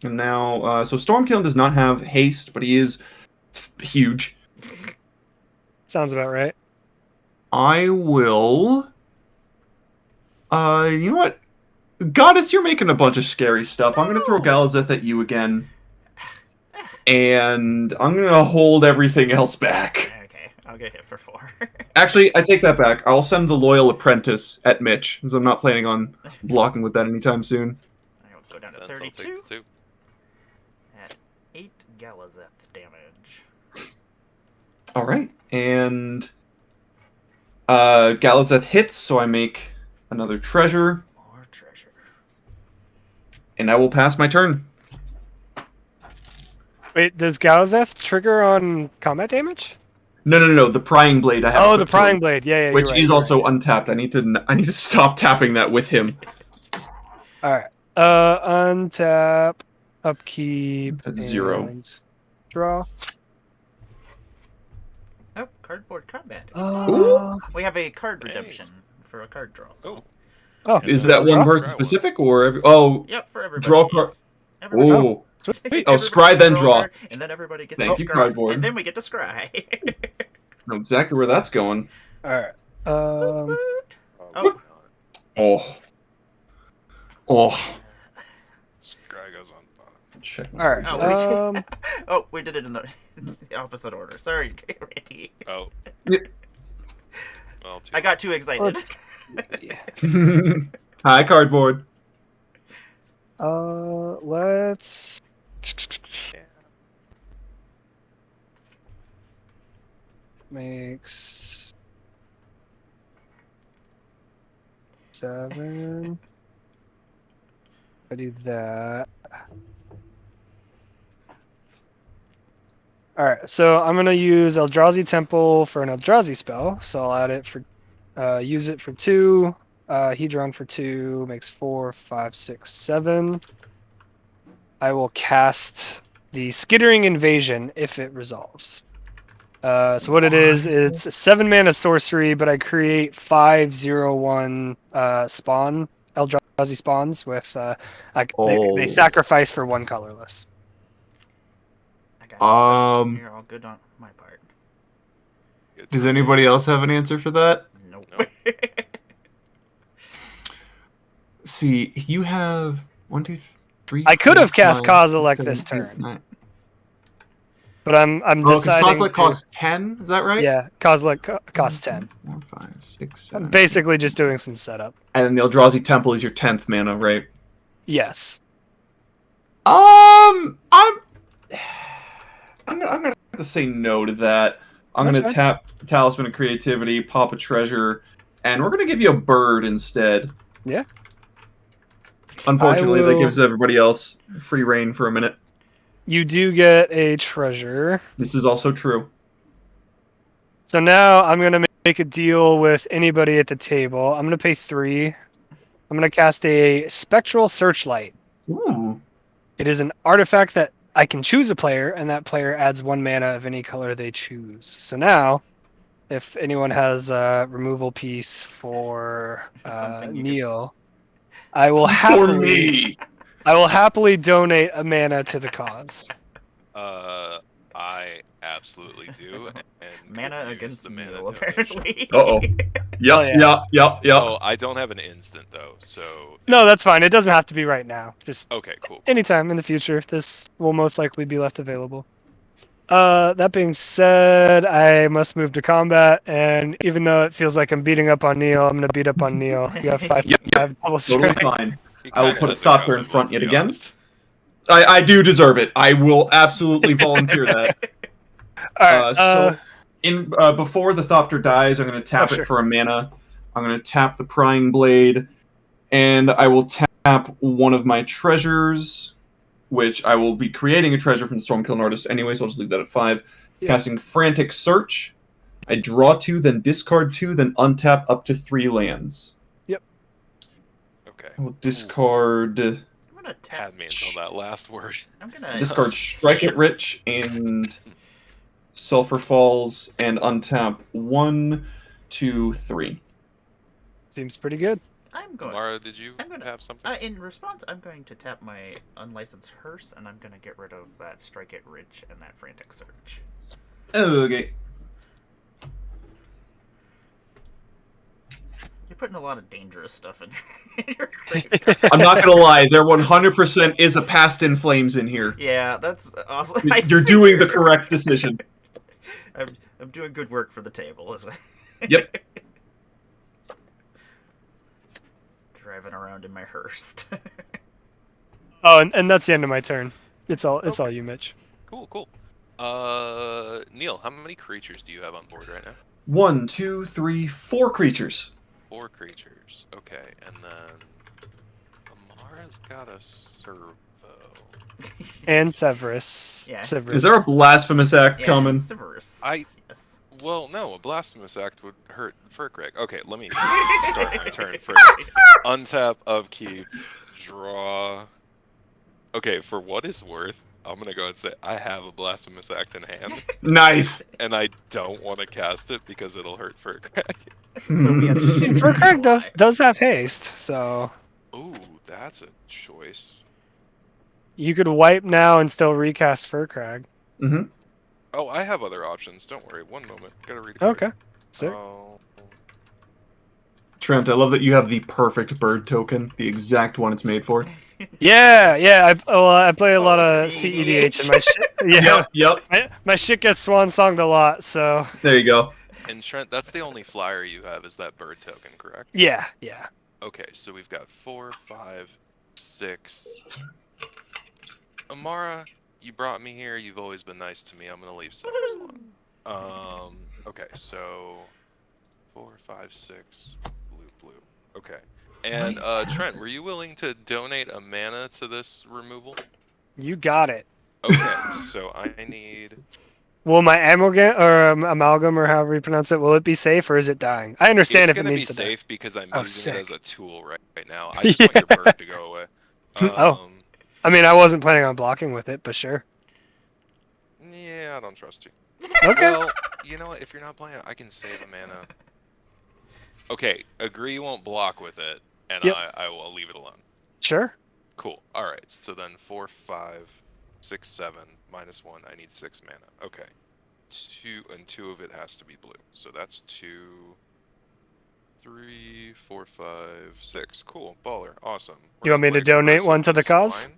And now, so Stormkiln does not have haste, but he is huge. Sounds about right. I will. You know what? Goddess, you're making a bunch of scary stuff. I'm gonna throw Galazeth at you again. And I'm gonna hold everything else back. Okay, I'll get hit for 4. Actually, I take that back. I'll send the Loyal Apprentice at Mitch, because I'm not planning on blocking with that anytime soon. I will go down to Sense, I'll 32 take the 2. at 8 Galazeth damage. Alright, and Galazeth hits, so I make another treasure, More treasure. and I will pass my turn. Wait, does Galazeth trigger on combat damage? No. The prying blade. I have. Oh, the prying blade. Yeah, which you're right, is you're also right. untapped. I need to stop tapping that with him. All right. Untap, upkeep, That's and 0. draw. Oh, cardboard combat. Ooh. We have a card Nice. redemption for a card draw. So. Oh, Is Yeah, that one draw? person specific or oh Yep, for everybody. draw card? Everybody. Oh, Sweet. oh, Everybody scry gets then a draw. card, and then everybody gets Thank to you, scry, cardboard. and then we get to scry. Know exactly where that's going. All right. Oh. Oh. Oh. Scry goes on bottom. Check. All right. Oh, we did it in the opposite order. Sorry, Randy. Oh. Well, I got too excited. Let's- Hi, cardboard. Let's. Makes 7. I do that. Alright, so I'm gonna use Eldrazi Temple for an Eldrazi spell, so I'll add it for use it for 2. Hedron for 2 makes 4, 5, 6, 7. I will cast the Skittering Invasion if it resolves. So what it is, it's a 7-mana sorcery, but I create 5/0/1 spawn Eldrazi spawns with they sacrifice for 1 colorless. I got you're all good on my part. Good Does job. anybody else have an answer for that? Nope. Nope. See, you have 1, 2, 3. I could 4, have cast 5, Kozilek 7, this 8, turn. 9. But I'm Because deciding. Kozilek costs 10. Is that right? Yeah, Kozilek costs 10. 4, 5, 6, I'm 7. basically just doing some setup. And then the Eldrazi Temple is your 10th mana, right? Yes. I'm gonna have to say no to that. I'm That's gonna fine. tap Talisman of Creativity, pop a treasure, and we're gonna give you a bird instead. Yeah. Unfortunately, I that will- gives everybody else free reign for a minute. You do get a treasure. This is also true. So now I'm going to make a deal with anybody at the table. I'm going to pay 3. I'm going to cast a Spectral Searchlight. Ooh. It is an artifact that I can choose a player, and that player adds 1 mana of any color they choose. So now, if anyone has a removal piece for Something you Neil, I will For happily me. donate a mana to the cause. I absolutely do. And Mana could use against the mana Neil, donation. apparently. Uh-oh. yeah. Yep. Oh, I don't have an instant though, so. No, that's fine. It doesn't have to be right now. Just Okay, cool. anytime in the future. This will most likely be left available. That being said, I must move to combat, and even though it feels like I'm beating up on Neil, I'm gonna beat up on Neil. You have 5 Yep. double Totally strength. fine. He I will kinda put a has it thought there in coming, front let's yet be again. honest. I do deserve it. I will absolutely volunteer that. All right. Before the Thopter dies, I'm going to tap sure. it for a mana. I'm going to tap the Prying Blade, and I will tap one of my treasures, which I will be creating a treasure from the Stormkiln Artist anyway, so I'll just leave that at 5. Yeah. Casting Frantic Search. I draw 2, then discard 2, then untap up to 3 lands. Okay. I will discard... I'm gonna tap. Had me until that last word. I'm gonna Discard Strike It Rich and Sulfur Falls and untap 1, 2, 3. Seems pretty good. I'm going. Mara, did you I'm gonna- have something? In response, I'm going to tap my unlicensed hearse, and I'm gonna get rid of that Strike It Rich and that Frantic Search. Okay. You're putting a lot of dangerous stuff in your graveyard. I'm not gonna lie, there 100% is a Past in Flames in here. Yeah, that's awesome. You're doing the correct decision. I'm doing good work for the table as well. Yep. Driving around in my hearse. Oh, and that's the end of my turn. It's all you, Mitch. Cool. Neil, how many creatures do you have on board right now? 1, 2, 3, 4 creatures. 4 creatures. Okay, and then Amara's got a servo. And Severus. Yeah. Severus. Is there a blasphemous act Yeah, coming? Severus. I- Yes. Well, no, a Blasphemous Act would hurt Furkrag. Okay, let me start my turn first. Untap, upkeep, draw. Okay, for what it's worth, I'm gonna go and say I have a Blasphemous Act in hand, Nice. and I don't want to cast it because it'll hurt Furkrag. And Furkrag does have haste, so Ooh, that's a choice. you could wipe now and still recast Furkrag. Mm-hmm. Oh, I have other options. Don't worry. One moment. Gotta read a card. Okay, sick. Oh, Trent, I love that you have the perfect bird token, the exact one it's made for. Yeah. I play a lot of CEDH, and my shit. Yeah, Yep. my shit gets swan songed a lot. So There you go. and Trent, that's the only flyer you have is that bird token, correct? yeah. Okay, so we've got 4, 5, 6. Emmara, you brought me here. You've always been nice to me. I'm gonna leave 6 alone. Okay, so 4, 5, 6, blue. Okay. And Trent, were you willing to donate a mana to this removal? You got it. Okay, so I need. Will my amalgam or amalgam or however you pronounce it, will it be safe or is it dying? I understand It's if it gonna be needs to die. safe because I'm Oh, using it sick. as a tool right now. I just want your bird to go away. Oh. I mean, I wasn't planning on blocking with it, but sure. Yeah, I don't trust you. Okay. Well, you know what? If you're not playing, I can save a mana. Okay, agree you won't block with it, and Yep. I will leave it alone. Sure. Cool. All right. So then 4, 5, 6, 7 -1. I need 6 mana. Okay. 2 and 2 of it has to be blue. So that's 2, 3, 4, 5, 6. Cool. Baller. Awesome. You want me to donate one to the cause?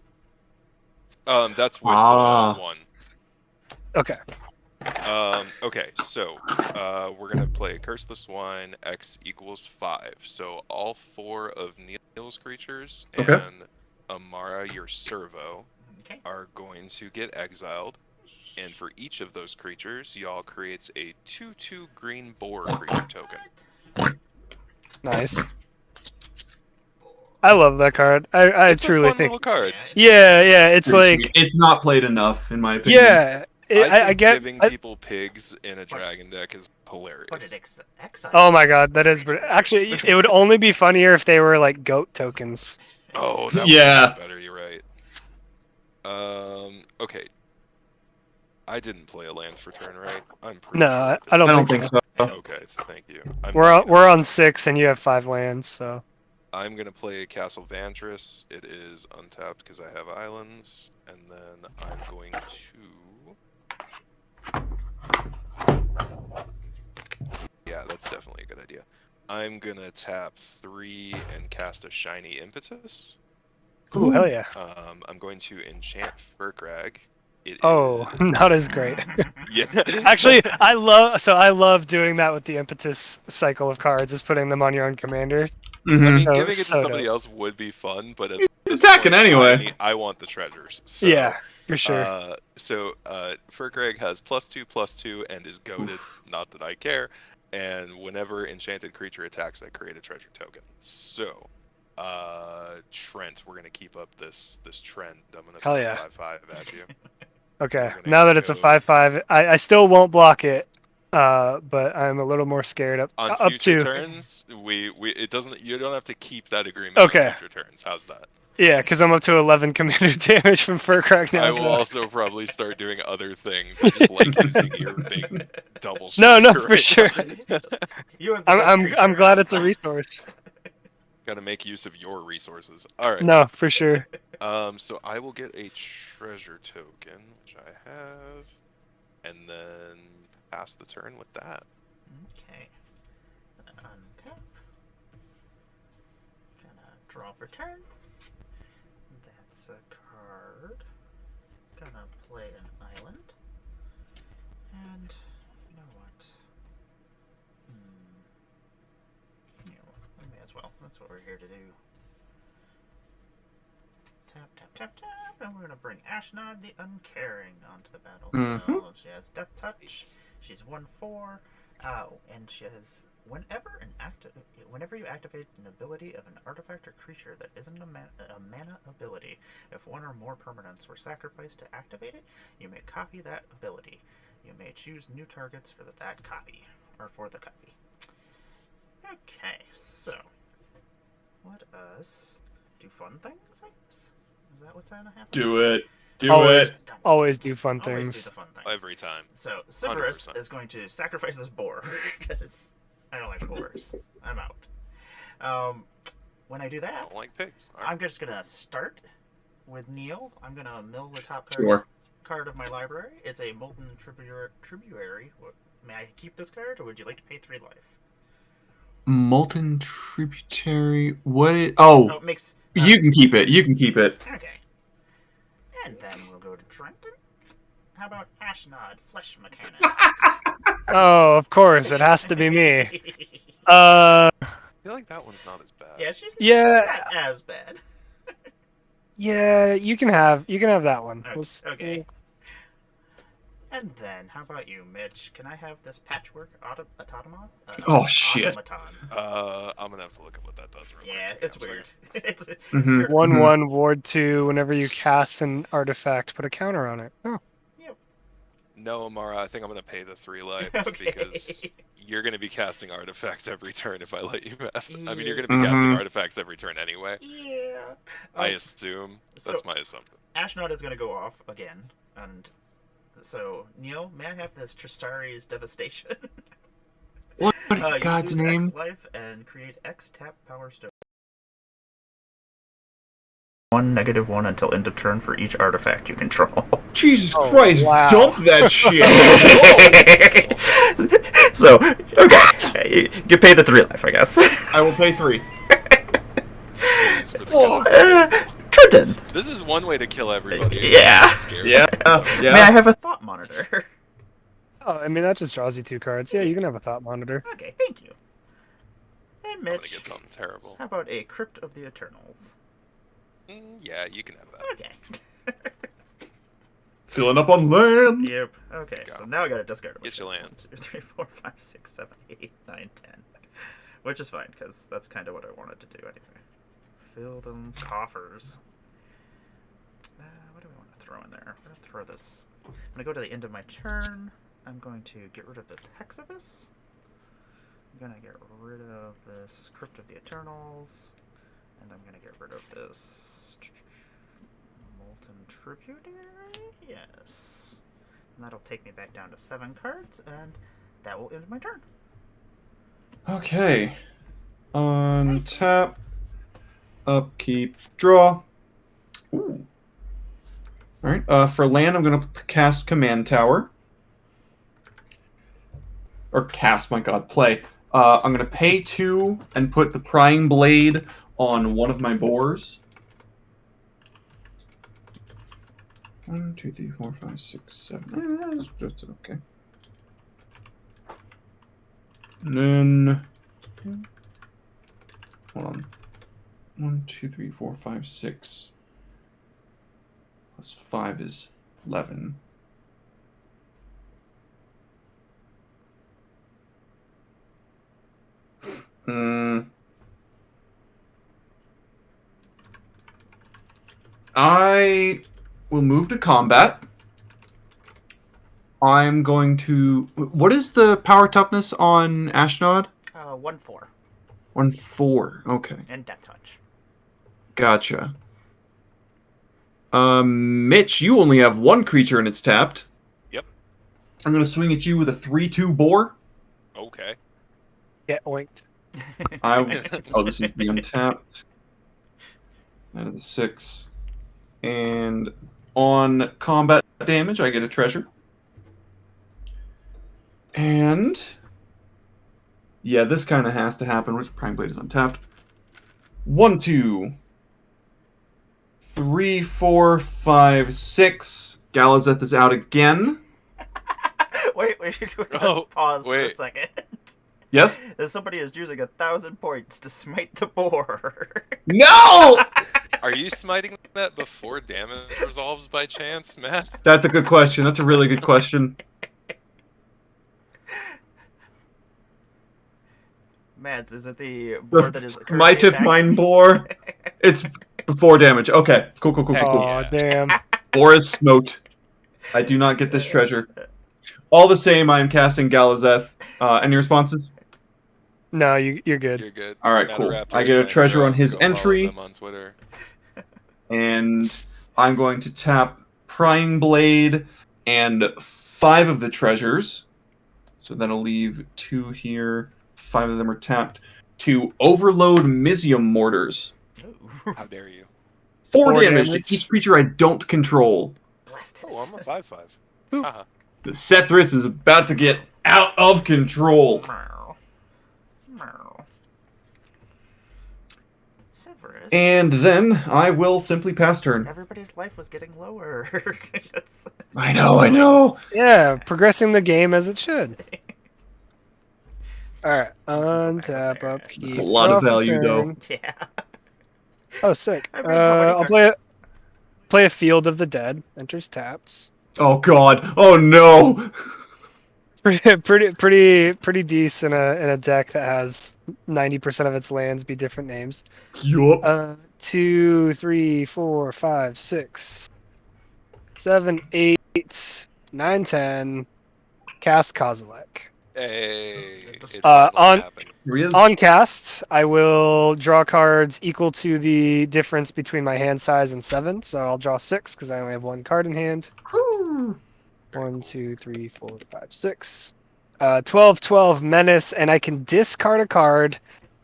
That's with 1. Okay. Okay, so we're gonna play Curse the Swine. X equals 5. So all 4 of Neil's creatures and Emmara, your servo, are going to get exiled. And for each of those creatures, y'all creates a 2/2 green boar creature token. Nice. I love that card. I It's truly a fun think. little card. Yeah. It's Pretty like sweet. It's not played enough, in my opinion. yeah. I I think get. giving people pigs in a dragon deck is hilarious. Oh my god, that is actually. It would only be funnier if they were like goat tokens. Oh, that Yeah. would be better. You're right. Okay. I didn't play a land for turn, right? I'm pretty No, sure. I don't, I don't think think so. so. Okay, thank you. We're on 6 and you have 5 lands, so. I'm gonna play Castle Vantris. It is untapped because I have islands, and then I'm going to. Yeah, that's definitely a good idea. I'm gonna tap 3 and cast a Shiny Impetus. Ooh, hell yeah. I'm going to enchant Furkrag. Oh, not as great. Yeah. Actually, I love doing that with the impetus cycle of cards, is putting them on your own commander. I mean, So- giving it to so somebody dope. else would be fun, but at He's this attacking point, anyway. I want the treasures. So, Yeah, for sure. Furkrag has +2/+2 and is goaded. Not that I care. And whenever enchanted creature attacks, I create a treasure token. So, Trent, we're gonna keep up this trend. I'm gonna Hell throw yeah. 5/5 at you. Okay, gonna now that it's a go- 5/5, I still won't block it, but I'm a little more scared up On up future to. turns, it doesn't. You don't have to keep that agreement Okay. on future turns. How's that? Yeah, because I'm up to 11 commander damage from Furkrag now. I will so. also probably start doing other things. I just like using your big double. No, striker for right sure. now. You have the best I'm creature glad it's a outside. resource. Gotta make use of your resources. All right. No, for sure. So I will get a treasure token, which I have, and then pass the turn with that. Okay. Untap. Gonna draw for turn. That's a card. Gonna play an island. And you know what? You know what? We may as well. That's what we're here to do. Tap, and we're gonna bring Ashnod the Uncaring onto the battlefield. She has Death Touch. She's 1/4. And she has whenever you activate an ability of an artifact or creature that isn't a mana ability, if one or more permanents were sacrificed to activate it, you may copy that ability. You may choose new targets for that copy, or for the copy. Okay, so let us do fun things, I guess? Is that what's gonna happen? Do it. Do always, it. always do fun Always things. do the fun things. Every time. So, Sybaris 100%. is going to sacrifice this boar, because I don't like boars. I'm out. When I do I that, don't like pigs. I'm just gonna start with Neil. I'm gonna mill the top Sure. card of my library. It's a Molten Tributary. May I keep this card, or would you like to pay 3 life? Molten Tributary. What is? Oh, Oh, it makes. you can keep it. You can keep it. Okay. And then we'll go to Trenton. How about Ashnod, Flesh Mechanist? Oh, of course, it has to be me. Uh, I feel like that one's not as bad. Yeah, she's yeah, not as bad. yeah, you can have that one. Okay. And then, how about you, Mitch? Can I have this patchwork automaton? Oh, shit. Automaton. I'm gonna have to look at what that does. Real Yeah, quick. it's Hang on a weird. second. It's Mhm. 1/1 Ward 2. Whenever you cast an artifact, put a counter on it. Oh, Yep. No, Emmara, I think I'm gonna pay the 3 life Okay. because you're gonna be casting artifacts every turn if I let you have. I mean, you're gonna Yeah. be casting Mhm. artifacts every turn anyway. Yeah. I assume. That's so- my assumption. Ashnod is going to go off again, and so Neil, may I have this Tristari's Devastation? What in You God's lose name? X life and create X tap power stone. 1, -1 until end of turn for each artifact you control. Jesus Oh, Christ! wow. Dump that shit. So, okay, you pay the 3 life, I guess. I will pay 3. Please, for the Oh, goodness. Trenton, This is one way to kill everybody. Yeah. It's scary. Yeah. may I have a thought monitor? oh, I mean that just draws you 2 cards. Yeah, you can have a thought monitor. Okay, thank you. And I'm gonna Mitch, get something terrible. how about a Crypt of the Eternals? Yeah, you can have that. Okay. Filling up on land. Yep. Okay, Go. so now I gotta discard. Get your lands. 1, 2, 3, 4, 5, 6, 7, 8, 9, 10. Which is fine, because that's kind of what I wanted to do anyway. Fill them coffers. What do we want to throw in there? I'm gonna throw this. I'm gonna go to the end of my turn. I'm going to get rid of this Hexavus. I'm gonna get rid of this Crypt of the Eternals. And I'm gonna get rid of this Molten Tributary. Yes. And that'll take me back down to 7 cards, and that will end my turn. Okay. Untap. Upkeep. Draw. Ooh. Alright, for land, I'm going to cast Command Tower. Or cast, my god, play. I'm going to pay 2 and put the Prying Blade on one of my boars. 1, 2, 3, 4, 5, 6, 7. That's okay. And then, hold on. 1, 2, 3, 4, 5, 6. Plus 5 is 11. I will move to combat. I'm going to. What is the power toughness on Ashnod? 1/4. 1/4. Okay, And Death Touch. gotcha. Mitch, you only have 1 creature and it's tapped. Yep. I'm gonna swing at you with a 3/2 boar. Okay. Get oinked. This needs to be untapped. And 6. And on combat damage, I get a treasure. And yeah, this kind of has to happen. Which Prime Blade is untapped. 1, 2, 3, 4, 5, 6. Galazeth is out again. wait, Oh, pause wait. for a second. Yes? Somebody is using 1,000 points to smite the boar. No! Are you smiting that before damage resolves by chance, Matt? That's a good question. That's a really good question. Mads, is it the boar that is Smite if mine boar. It's before damage. Okay. Cool. Oh Yeah. damn. Boar is smote. I do not get this treasure. All the same, I am casting Galazeth. Any responses? No, you're good. You're good. All right, Matter cool. Raptor I is get a my treasure hero. on his Go follow entry. them on Twitter. And I'm going to tap Prying Blade and 5 of the treasures. So that'll leave 2 here. 5 of them are tapped. To Overload Misium Mortars. How dare you? 4 4 damage damage. to each creature I don't control. Oh, I'm a 5/5. Oop. Haha. The Sethrus is about to get out of control. Meow. Meow. Severus. And then I will simply pass turn. Everybody's life was getting lower. I know. Yeah, progressing the game as it should. All right, untap up That's here. a lot of Draw for value, though. turn. Yeah. Oh, sick. I read how many I'll play a Field of the Dead. Enters tapped. Oh god. Oh no. Pretty decent in a deck that has 90% of its lands be different names. Yup. 2, 3, 4, 5, 6, 7, 8, 9, 10. Cast Kozilek. Hey. It on- finally happened. Here he is. On cast, I will draw cards equal to the difference between my hand size and 7. So I'll draw 6 because I only have 1 card in hand. Woo. 1, 2, 3, 4, 5, 6. 12 menace, and I can discard a card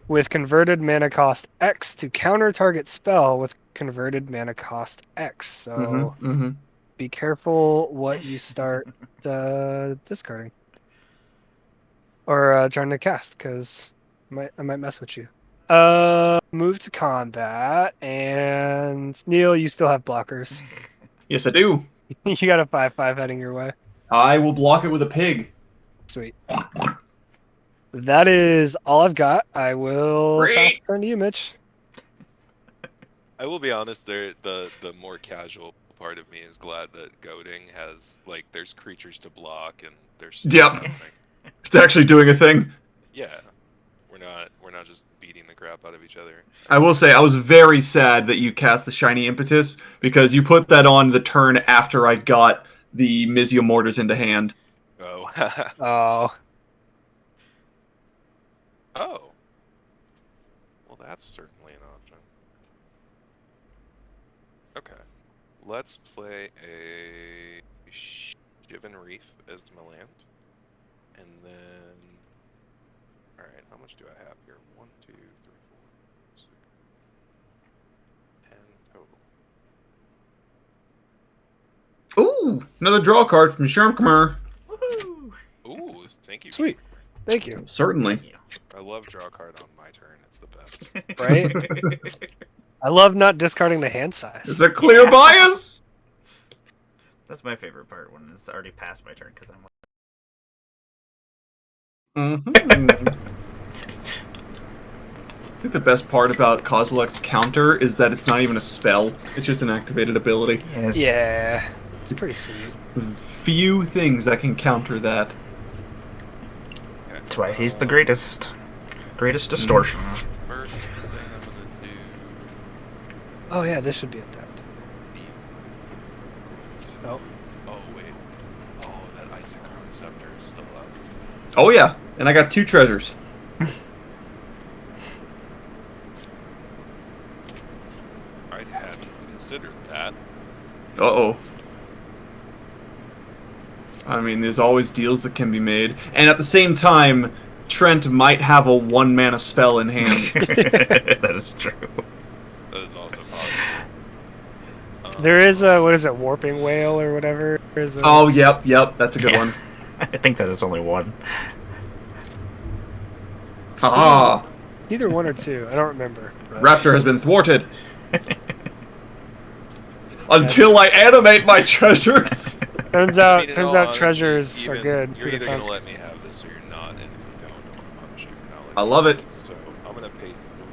with converted mana cost X to counter target spell with converted mana cost X. So be careful what you start discarding or trying to cast, because I might mess with you. Move to combat, and Neil, you still have blockers. Yes, I do. You got a 5/5 heading your way. I will block it with a pig. Sweet. That is all I've got. I will Great. pass the turn to you, Mitch. I will be honest, the more casual part of me is glad that goading has, like, there's creatures to block and there's Yep. It's actually doing a thing. Yeah. We're not just beating the crap out of each other. I will say, I was very sad that you cast the Shiny Impetus, because you put that on the turn after I got the Misium Mortars into hand. Oh. Oh, Oh. Well, that's certainly an option. Okay. Let's play a Shivan Reef as my land. And then... Alright, how much do I have here? 1, 2, 3, 4, 6, 10 total. Ooh, another draw card from Sharmkammer. Woohoo! Ooh, thank you. sweet. Thank you. Certainly. I love draw card on my turn. It's the best. Right? I love not discarding the hand size. Is there clear bias? That's my favorite part when it's already past my turn, because I'm like, I think the best part about Kozilek's counter is that it's not even a spell. It's just an activated ability. Yeah, it's pretty sweet. Few things that can counter that. That's why he's the greatest. Greatest distortion. First thing I'm gonna do. Oh yeah, this should be untapped. Oh. Oh wait. Oh, that Isochron Scepter is still up. Oh yeah, and I got 2 treasures. I hadn't considered that. Uh-oh. I mean, there's always deals that can be made. And at the same time, Trent might have a 1-mana spell in hand. That is true. That is also possible. There is a, what is it, Warping Whale or whatever? There's a, Oh, yep, that's a good one. I think that is only one. Ah, it's either 1 or 2. I don't remember. but- Raptor has been thwarted. Until I animate my treasures. Turns I out, mean, in all out honesty, treasures are even- good. You're Who'da either gonna thunk? let me have this or you're not, and if you don't, I'm gonna punish you for not letting I love me it. have So I'm gonna pay 3,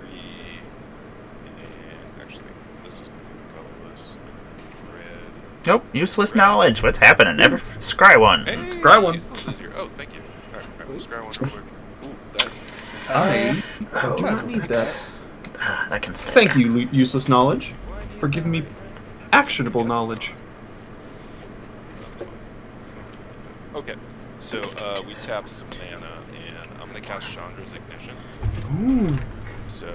and actually, this is gonna be colorless. Red. Nope, useless knowledge. What's happening? Never scry one. Hey, Scry one. useless is your. Oh, thank you. Alright, we'll scry one real quick. Ooh, that. I Oh, do not need that. that can stay. Thank there. you, useless knowledge, for giving me actionable knowledge. Okay, So we tap some mana, and I'm going to cast Chandra's Ignition. Ooh. So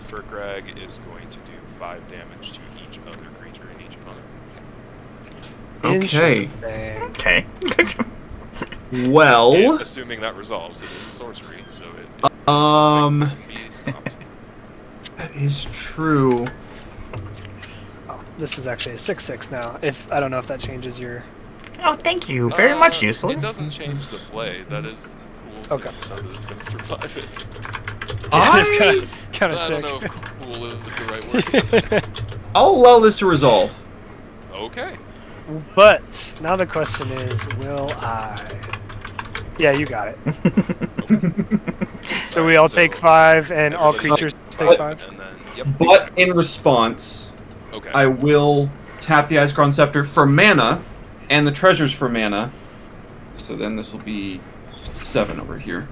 Furkrag is going to do 5 damage to each other creature and each opponent. Okay. Interesting. Okay. Well, And assuming that resolves, it is a sorcery, so it Um, can be stopped. that is true. Oh, this is actually a 6/6 now. If I don't know if that changes your. Oh, thank you very much, useless. It doesn't change the play. That is cool. Okay. To know that it's going to survive it. It's kind I of sick. don't know if cool is the right word. I'll allow this to resolve. Okay. But now the question is, will I? Yeah, you got it. So we all take 5, and all creatures take 5. And then, yep, But exactly. in response, Okay. I will tap the Icecrown Scepter for mana, and the treasures for mana. So then this will be 7 over here.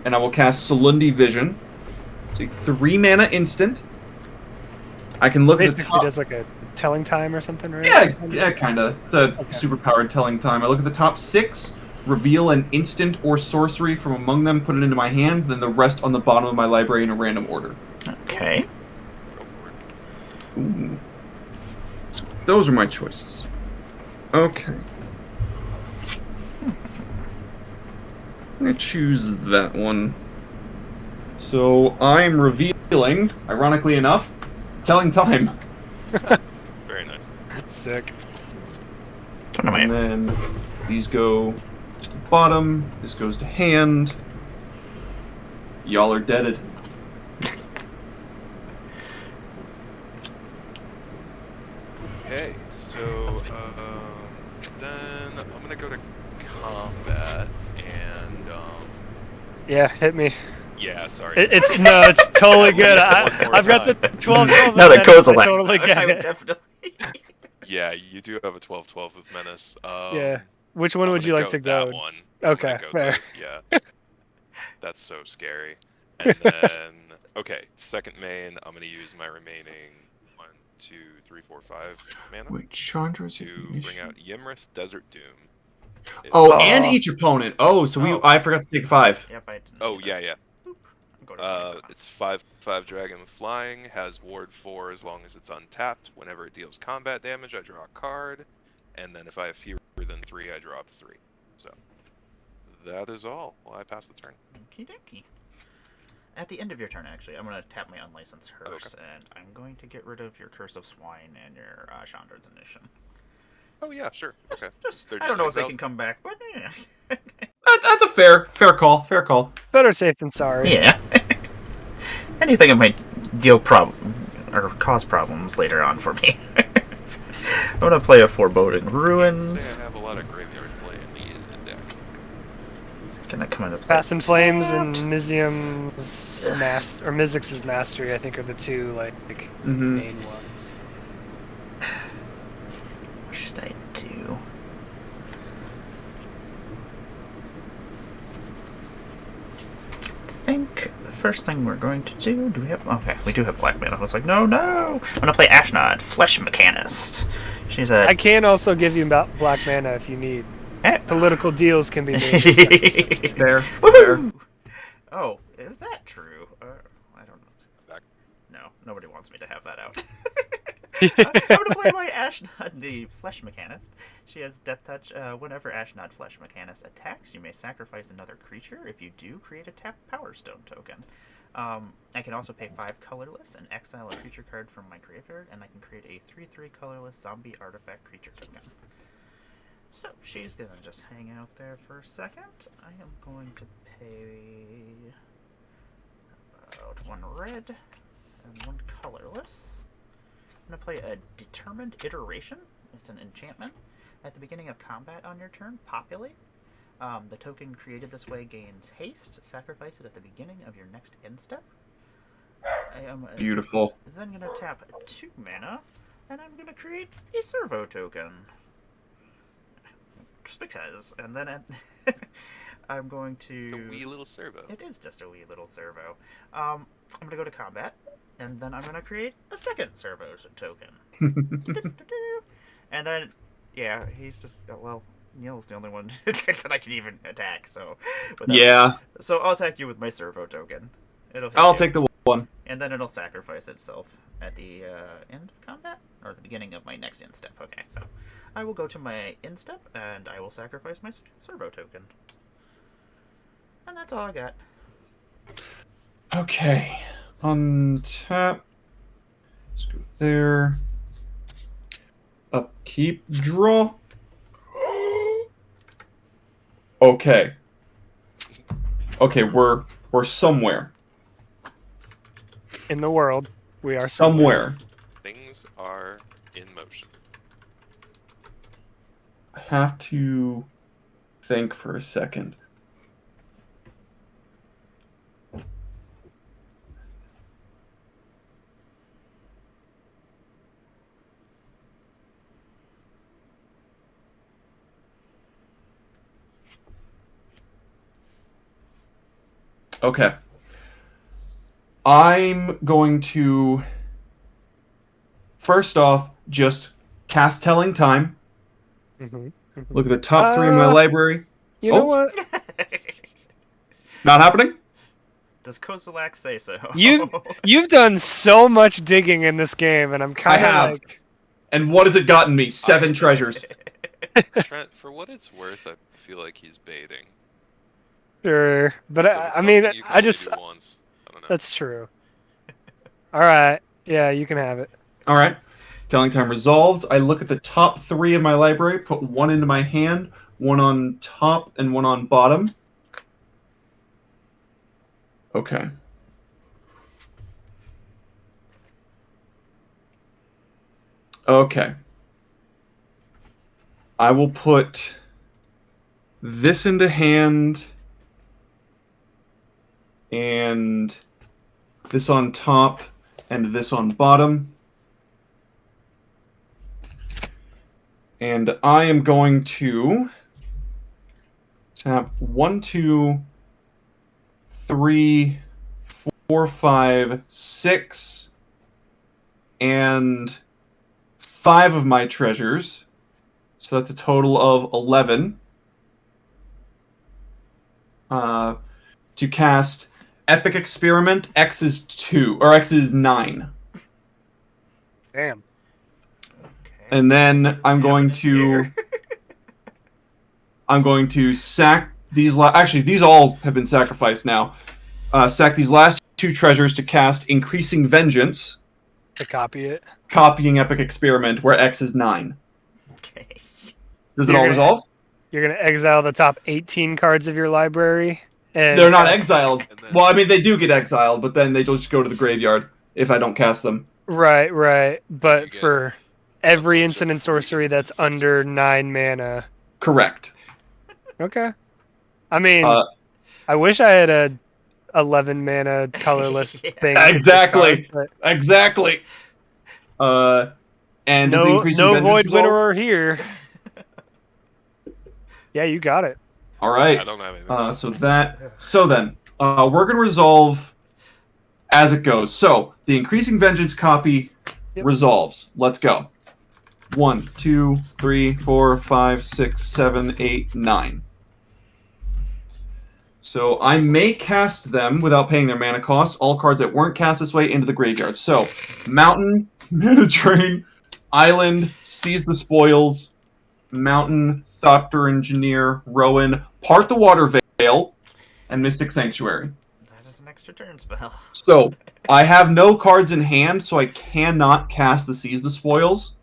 And I will cast Salundi Vision. It's a 3 mana instant. I can look at the Basically, top. does like a telling time or something, right? Yeah, kind of. It's a superpowered telling time. I look at the top 6, reveal an instant or sorcery from among them, put it into my hand, then the rest on the bottom of my library in a random order. Okay. Go for it. Ooh. Those are my choices. Okay. I'm gonna choose that one. So I'm revealing, ironically enough, telling time. Very nice. Sick. And then these go to the bottom. This goes to hand. Y'all are deaded. Okay, so then I'm gonna go to combat and Yeah, hit me. yeah, sorry. It's totally good. One more I've got the time. 12/12. No, that goes I away. totally I get would it. definitely. Yeah, you do have a 12/12 with menace. Yeah. Which one I'm would you gonna like to that go? one. I'm Okay, gonna go fair. yeah. That's so scary. And then okay, second main, I'm gonna use my remaining 1, 2, 3, 4, 5 mana Wait, Chandra's to bring out Ymrith Desert Doom. Oh, Oh. and each opponent. Oh, so Oh. I forgot to take 5. Yep, I didn't. Oh either. yeah, yeah. Go to myself. It's 5/5 dragon with flying, has ward 4 as long as it's untapped. Whenever it deals combat damage, I draw a card, and then if I have fewer than 3, I draw up 3. So that is all. Well, I pass the turn. Okie dokie. At the end of your turn, actually, I'm going to tap my Unlicensed Hearse, and I'm going to get rid of your Curse of Swine and your Chandra's Ignition. Oh yeah, sure. Okay. They're I don't know if they exiled? can come back, but yeah. That's a fair call. Fair call. Better safe than sorry. Yeah. Anything that might deal or cause problems later on for me. I'm gonna play a Foreboding Ruins. Say I have a lot of graveyard play in the deck. Gonna come into play. Fast and Flames and Mizzix's Mastery, I think, are the two main ones. What should I do? I think the first thing we're going to do we have? Okay, we do have black mana. I was like, no. I'm gonna play Ashnod, Flesh Mechanist. She's a. I can also give you black mana if you need. Political deals can be made. Fair. Woohoo! Oh, is that true? I don't know. No, nobody wants me to have that out. I'm going to play my Ashnod, the Flesh Mechanist. She has Death Touch. Whenever Ashnod Flesh Mechanist attacks, you may sacrifice another creature. If you do, create a tapped Power Stone token. I can also pay 5 colorless and exile a creature card from my graveyard, and I can create a 3/3 colorless zombie artifact creature token. So she's going to just hang out there for a second. I am going to pay about 1 red and 1 colorless. I'm going to play a Determined Iteration. It's an enchantment. At the beginning of combat on your turn, populate. The token created this way gains haste. Sacrifice it at the beginning of your next end step. I am Beautiful. then going to tap 2 mana, and I'm going to create a servo token. Just because. And then I'm going to... The wee little servo. It is just a wee little servo. I'm going to go to combat, and then I'm going to create a second servo token. And then, yeah, he's just, well, Neil's the only one that I can even attack. So without, Yeah, so I'll attack you with my servo token. It'll hit I'll you, take the one. and then it'll sacrifice itself at the end of combat or the beginning of my next end step. Okay, so I will go to my end step and I will sacrifice my servo token, and that's all I got. Okay, untap. Let's go there. Upkeep, draw. Okay. Okay, we're somewhere. In the world, we are Somewhere. Things are in motion. I have to think for a second. Okay. I'm going to first off just cast Telling Time. Look at the top 3 in my library. You know what? Not happening? Does Kozilak say so? You've done so much digging in this game, and I'm kind I of have. like, And what has it gotten me? 7 treasures. Trent, for what it's worth, I feel like he's baiting. sure, but So I it's mean, something you can I only just do once. I don't know. that's true. All right, yeah, you can have it. All right. Telling Time resolves. I look at the top 3 of my library, put 1 into my hand, 1 on top and 1 on bottom. Okay. Okay. I will put this into hand and this on top and this on bottom. And I am going to tap 1, 2, 3, 4, 5, 6, and 5 of my treasures. So that's a total of 11. To cast Epic Experiment, X is 2, or X is 9. Damn. And then I'm going to sack these actually these all have been sacrificed now. Sack these last 2 treasures to cast Increasing Vengeance, To copy it. copying Epic Experiment where X is 9. Okay. Does it You're all gonna- resolve? You're gonna exile the top 18 cards of your library, and They're not exiled. And then- Well, I mean they do get exiled, but then they just go to the graveyard if I don't cast them. Right. You But get for every bunch of instant and free sorcery that's instances. under 9 mana. Correct. Okay. I mean, Uh, I wish I had a 11 mana colorless Yeah. thing. to Exactly. discard, Exactly. And but does the no, Increasing no Vengeance void resolve? winner here. Yeah, you got it. All right. I don't have anything. So then, we're gonna resolve as it goes. So the Increasing Vengeance copy Yep. resolves. Let's go. 1, 2, 3, 4, 5, 6, 7, 8, 9. So I may cast them without paying their mana cost. All cards that weren't cast this way into the graveyard. So Mountain, Mana Drain, Island, Seize the Spoils, Mountain, Thopter Engineer, Rowan, Part the Water Veil, and Mystic Sanctuary. That is an extra turn spell. So I have no cards in hand, so I cannot cast the Seize the Spoils.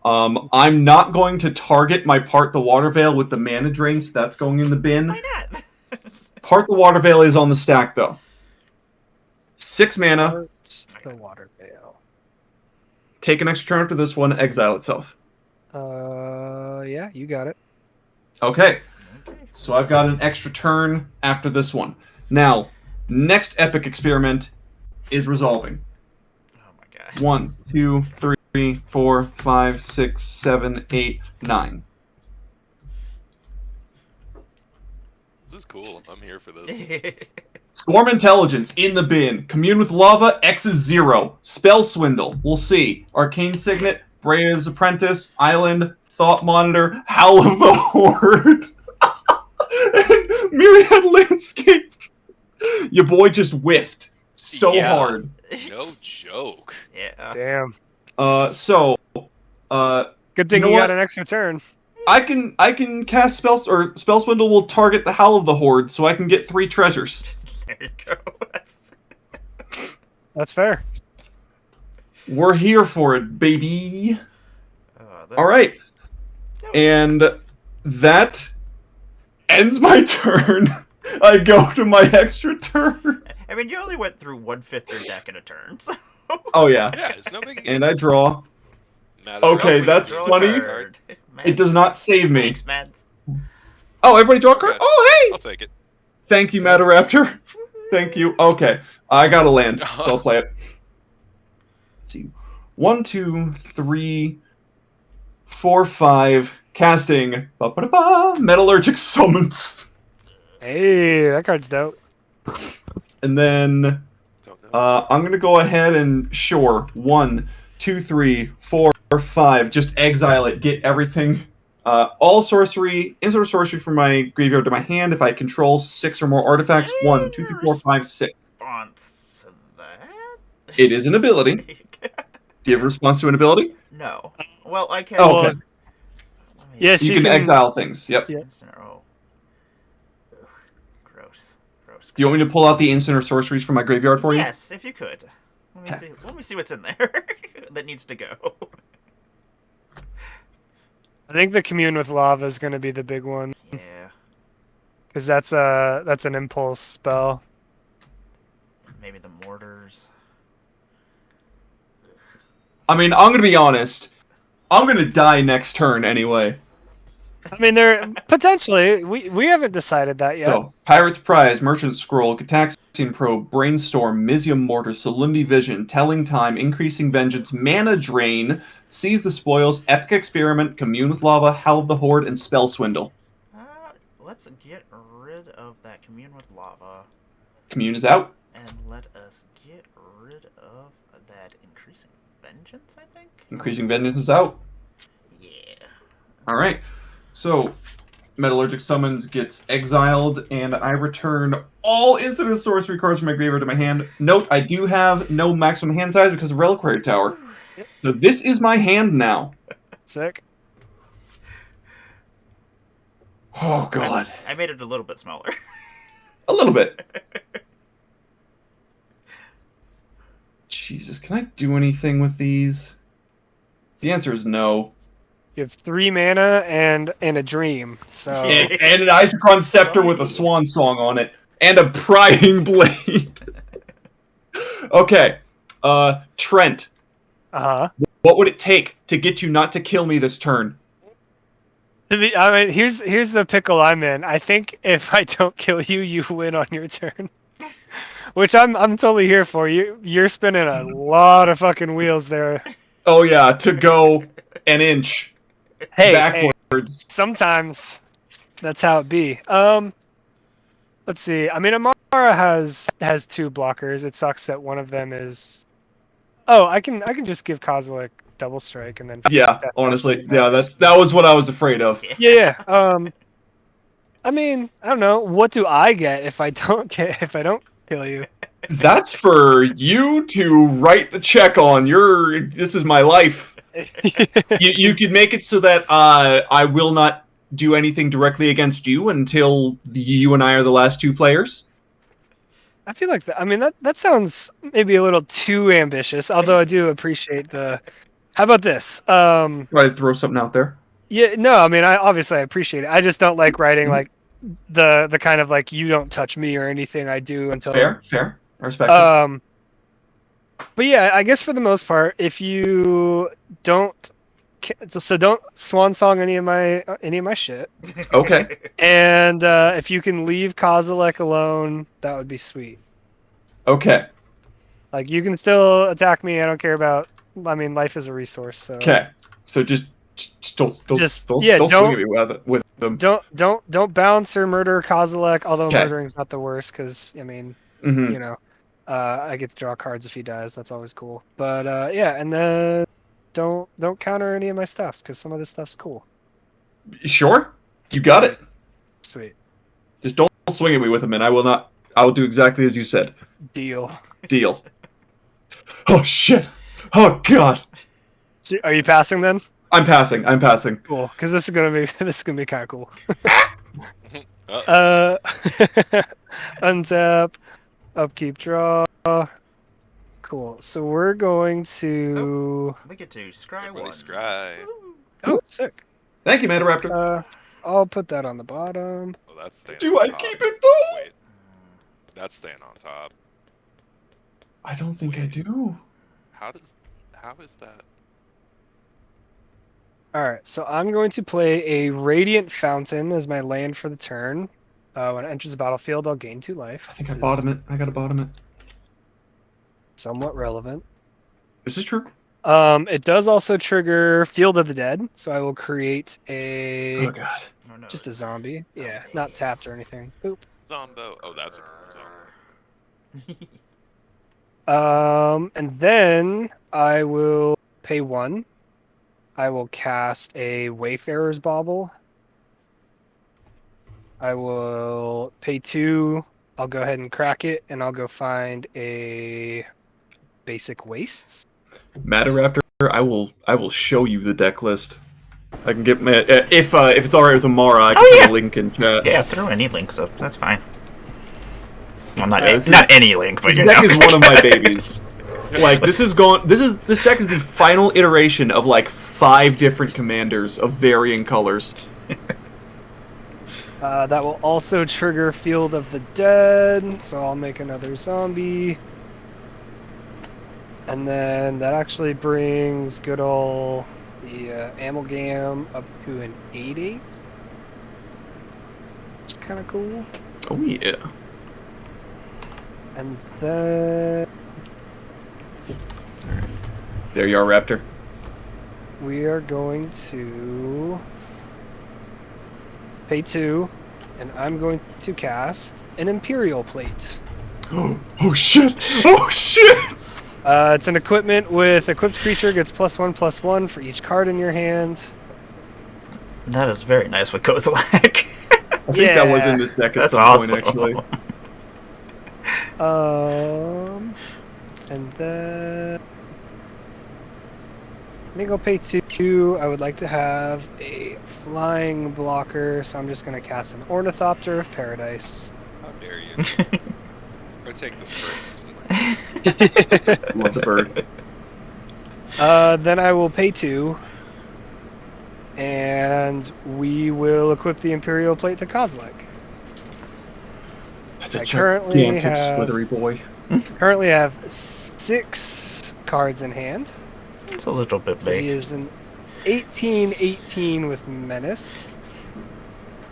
I'm not going to target my Part the Water Veil with the Mana Drain, so that's going in the bin. Why not? Part the Water Veil is on the stack, though. 6 mana. The water veil. Take an extra turn after this one, exile itself. Yeah, you got it. Okay. So I've got an extra turn after this one. Now, next Epic Experiment is resolving. Oh my god. 1, 2, 3, 4, 5, 6, 7, 8, 9. This is cool. I'm here for this. Storm Intelligence in the bin. Commune with Lava, X is 0. Spell Swindle, we'll see. Arcane Signet, Brea's Apprentice, Island, Thought Monitor, Howl of the Horde, and Myriad Landscape. Your boy just whiffed so Yeah. hard. No joke. Yeah. Damn. So, Good thing You know you what? got an extra turn. I can cast spells, or Spell Swindle will target the Howl of the Horde, so I can get 3 treasures. There you go. That's fair. We're here for it, baby. That- All right, and that ends my turn. I go to my extra turn. I mean, you only went through 1/5 your deck in a turn, so... Oh yeah, Yeah, it's no big. and I draw. Matter Okay, of- that's Draw a funny. card. It does not save me. Thanks, Mads. Oh, everybody draw a card. Okay. Oh, hey! I'll take it. Thank you, Matter Raptor. Thank you. Okay, I got to land, so I'll play it. Let's see. 1, 2, 3, 4, 5. Casting. Ba-ba-da-ba, Metallurgic Summons. Hey, that card's dope. And then Don't know. I'm going to go ahead and, sure, 1, 2, 3, 4, 5. Just exile it. Get everything. All sorcery, insert sorcery from my graveyard to my hand if I control 6 or more artifacts. 1, 2, 3, 4, 5, 6. Response to that? It is an ability. Do you have a response to an ability? No. Well, I can... Oh, okay. Yes, You can exile things. Yep. Yeah. Oh. Ugh. Gross. Gross. Do you want me to pull out the instant or sorceries from my graveyard for you? Yes, if you could. Let me see. Let me see what's in there that needs to go. I think the Commune with Lava is going to be the big one. Yeah. Because that's an impulse spell. Maybe the mortars. I mean, I'm gonna be honest. I'm gonna die next turn anyway. I mean, they're potentially. We haven't decided that yet. So, Pirate's Prize, Merchant Scroll, Gataxian Probe, Brainstorm, Misium Mortar, Solemnity Vision, Telling Time, Increasing Vengeance, Mana Drain, Seize the Spoils, Epic Experiment, Commune with Lava, Howl of the Horde, and Spell Swindle. Let's get rid of that Commune with Lava. Commune is out. And let us get rid of that Increasing Vengeance, I think? Increasing Vengeance is out. Yeah. Alright. So, Metallurgic Summons gets exiled, and I return all instant sorcery cards from my graveyard to my hand. Note, I do have no maximum hand size because of Reliquary Tower. So this is my hand now. Sick. Oh, God. I made it a little bit smaller. A little bit. Jesus, can I do anything with these? The answer is no. You have 3 mana and a dream. So And an Isochron Scepter with a swan song on it. And a prying blade. Okay. Trent. What would it take to get you not to kill me this turn? I mean, here's the pickle I'm in. I think if I don't kill you, you win on your turn. Which I'm totally here for. You're spinning a lot of fucking wheels there. Oh yeah, to go an inch Hey, backwards. sometimes that's how it be. Let's see. I mean, Emmara has 2 blockers. It sucks that one of them is. Oh, I can just give Kozilek double strike and then. Yeah, honestly, yeah, that was what I was afraid of. Yeah. I mean, I don't know. What do I get if I don't kill you? That's for you to write the check on. This is my life. You could make it so that I will not do anything directly against you until you and I are the last 2 players. I feel like that. I mean, that sounds maybe a little too ambitious. Although I do appreciate the. How about this? Try to throw something out there. Yeah, no. I mean, I appreciate it. I just don't like writing like the kind of like you don't touch me or anything I do until. Fair. I respect it. But yeah, I guess for the most part, if you don't swan song any of my shit. Okay. And if you can leave Kozilek alone, that would be sweet. Okay. Like you can still attack me. I don't care about. I mean, life is a resource. So. Okay. So just don't swing at me with them. Don't bounce or murder Kozilek. Although Okay. murdering's not the worst, because I mean, Mhm. you know, I get to draw cards if he dies. That's always cool. But yeah, and then don't counter any of my stuff because some of this stuff's cool. Sure, you got it. Sweet. Just don't swing at me with them, and I will not. I will do exactly as you said. Deal. Deal. Oh shit! Oh god! So, are you passing then? I'm passing. I'm passing. Cool, because this is gonna be kind of cool. Uh-oh. Untap, upkeep, draw. Cool. So we're going to. We get to scry Everybody one. scry. Oh, sick. Thank you, Manta Raptor. I'll put that on the bottom. Oh, that's staying Do on I top. keep it though? Wait, that's staying on top. I don't think I do. How is that? All right. So I'm going to play a Radiant Fountain as my land for the turn. When it enters the battlefield, I'll gain 2 life. I think I which is bottom it. I gotta bottom it. Somewhat relevant. This is true. It does also trigger Field of the Dead, so I will create a Oh god. Oh, no, just a it's zombie. Yeah, zombies. not tapped or anything. Boop. Zombo. Oh, that's a cool zone. And then I will pay 1. I will cast a Wayfarer's Bauble. I will pay 2. I'll go ahead and crack it, and I'll go find a Basic Wastes. Manta Raptor, I will show you the deck list. I can get if it's alright with Emmara, I can put a link in chat. Yeah, throw any links up. That's fine. Well, not This not any link, but This you deck know. is one of my babies. Like this deck is the final iteration of like 5 different commanders of varying colors. That will also trigger Field of the Dead, so I'll make another zombie. And then that actually brings good ol' the Amalgam up to an 8/8. Which is kind of cool. Oh yeah. And then There you are, Raptor. we are going to pay 2, and I'm going to cast an Imperial Plate. Oh shit! Oh shit! It's an equipment with equipped creature gets +1/+1 for each card in your hand. That is very nice with Kozilek. I think that was in this deck at That's some awesome. point, actually. And then I think I'll pay 2. I would like to have a flying blocker, so I'm just going to cast an Ornithopter of Paradise. How dare you? Go take this bird from somewhere. Love the bird. Then I will pay 2, and we will equip the Imperial Plate to Kozilek. That's a I currently gigantic have- slithery boy. Currently have 6 cards in hand. It's a little bit So he big. is an 18/18 with Menace.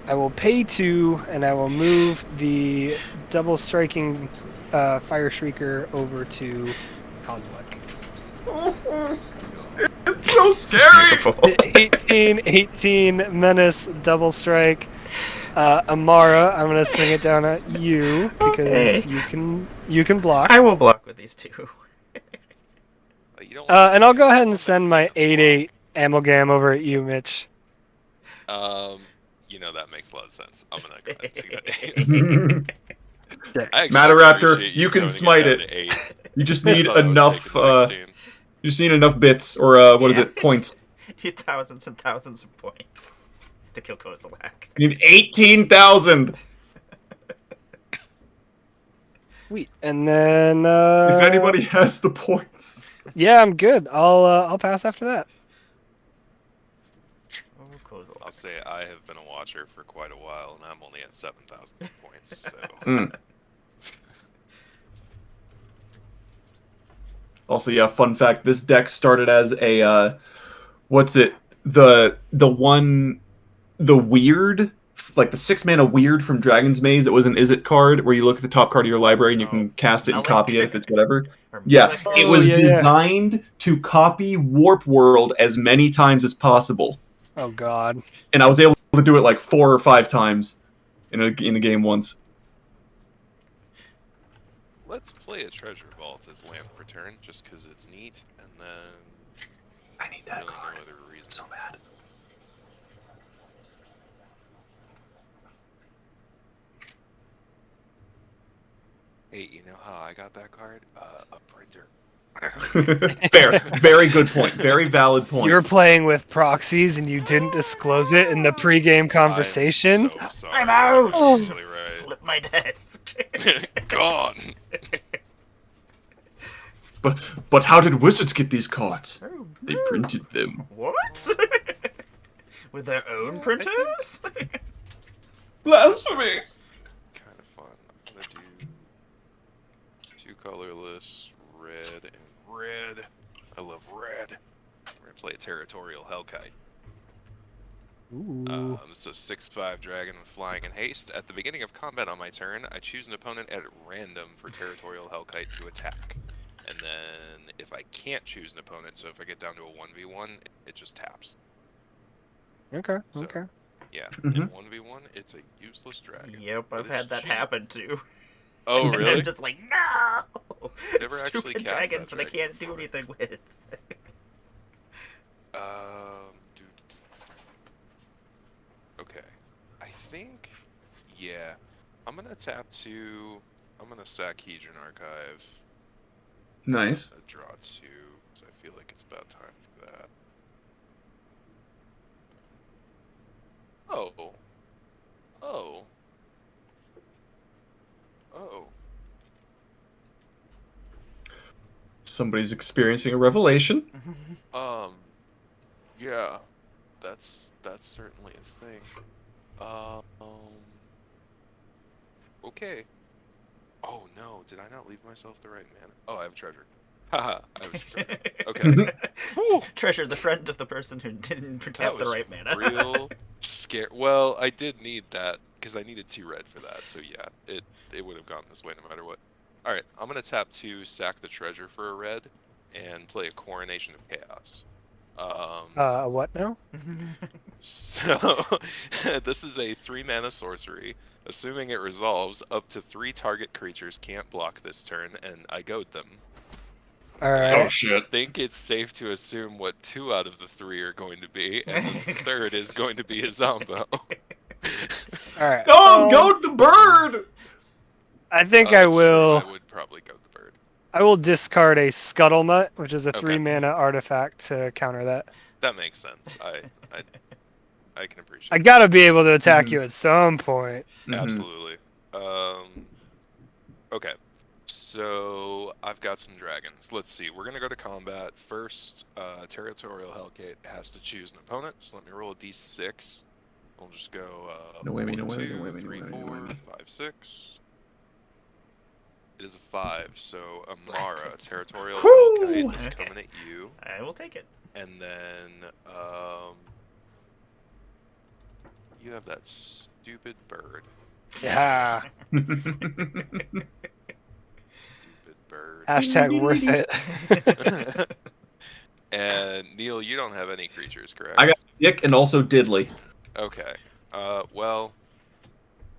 I will pay 2, and I will move the double striking Fire Shrieker over to Kozilek. It's so scary! Beautiful. 18/18 Menace double strike. Emmara, I'm gonna swing it down at you because Okay. you can block. I will block with these 2. You don't want And I'll go ahead and send my 8/8 Amalgam over at you, Mitch. You know that makes a lot of sense. I'm gonna go ahead and take that 8. I actually Matter Raptor, appreciate you can toning smite down it. to 8. You just I need thought I was enough. taking 16. You just need enough bits, or what is Yeah. it? Points. You thousands and thousands of points to kill Kozilek. You need 18,000. Sweet. And then If anybody has the points. yeah, I'm good. I'll pass after that. Oh, Kozilek. I'll say I have been a watcher for quite a while, and I'm only at 7,000 points. So Mm. Also, yeah, fun fact: this deck started as a what's it? The weird, like the 6-mana weird from Dragon's Maze. It was an Is It card where you look at the top card of your library and you can cast it and Melic. copy it if it's whatever. Or Yeah, Melic. it Oh, was yeah. designed to copy Warp World as many times as possible, Oh God. and I was able to do it like 4 or 5 times in a game once. let's play a treasure vault as land for turn, just because it's neat, and then I need that really card no other reason. so bad. Hey, you know how I got that card? A printer. Fair. Very good point. Very valid point. You're playing with proxies and you didn't disclose it in the pregame conversation. I'm so sorry. I'm out! You're absolutely right. Flip my desk. Gone. But how did wizards get these cards? Oh, They printed them. what? With their own printers? Blasphemy! Kind of fun. I'm gonna do 2 colorless, red and red. I love red. We're gonna play a territorial Hellkite. Ooh. It's a 6/5 dragon with flying and haste. At the beginning of combat on my turn, I choose an opponent at random for territorial Hellkite to attack. And then if I can't choose an opponent, so if I get down to a 1v1, it just taps. Okay. So, Okay. Yeah, Mhm. in 1v1, it's a useless dragon. Yep, but I've it's had that cheap. happen too. Oh, And really? I'm just like, no! Never actually Stupid cast dragons that that I dragon can't do before. anything with. Dude. Okay. I think, yeah. I'm gonna tap 2. I'm gonna sack Hedron Archive. Nice. Draw 2, because I feel like it's about time for that. Oh. Oh. Oh. Somebody's experiencing a revelation. Yeah. That's certainly a thing. Okay. Oh no, did I not leave myself the right mana? Oh, I have treasure. Haha, I have treasure. Okay. Woo! Treasure, the friend of the person who didn't That tap the was right mana. real scare. Well, I did need that because I needed 2 red for that. So yeah, it would have gone this way no matter what. All right, I'm gonna tap 2, sack the treasure for a red, and play a Coronation of Chaos. What now? So this is a 3 mana sorcery. Assuming it resolves, up to 3 target creatures can't block this turn, and I goad them. All Oh right. shit. I think it's safe to assume what 2 out of the 3 are going to be, and the third is going to be a Zombo. All right. Oh, goat the bird! I think Oh, I that's true, will. I would probably goad the bird. I will discard a Scuttlemutt, which is a Okay. 3 mana artifact to counter that. That makes sense. I can appreciate I that. gotta be able to attack Mhm. you at some point. Absolutely. Okay. So I've got some dragons. Let's see. We're gonna go to combat first. Territorial Hellkite has to choose an opponent. So let me roll a d6. We'll just go. No whammy, no 1, whammy, 2, no whammy, no 3, whammy, no 4, whammy. 5, 6. It is a 5. So Emmara, Territorial Whew! Hellkite, is Okay. coming at you, I will take it. and then you have that stupid bird. Yeah. Stupid bird. Hashtag worth it. And Neil, you don't have any creatures, correct? I got Dick and also Diddley. Okay. Well.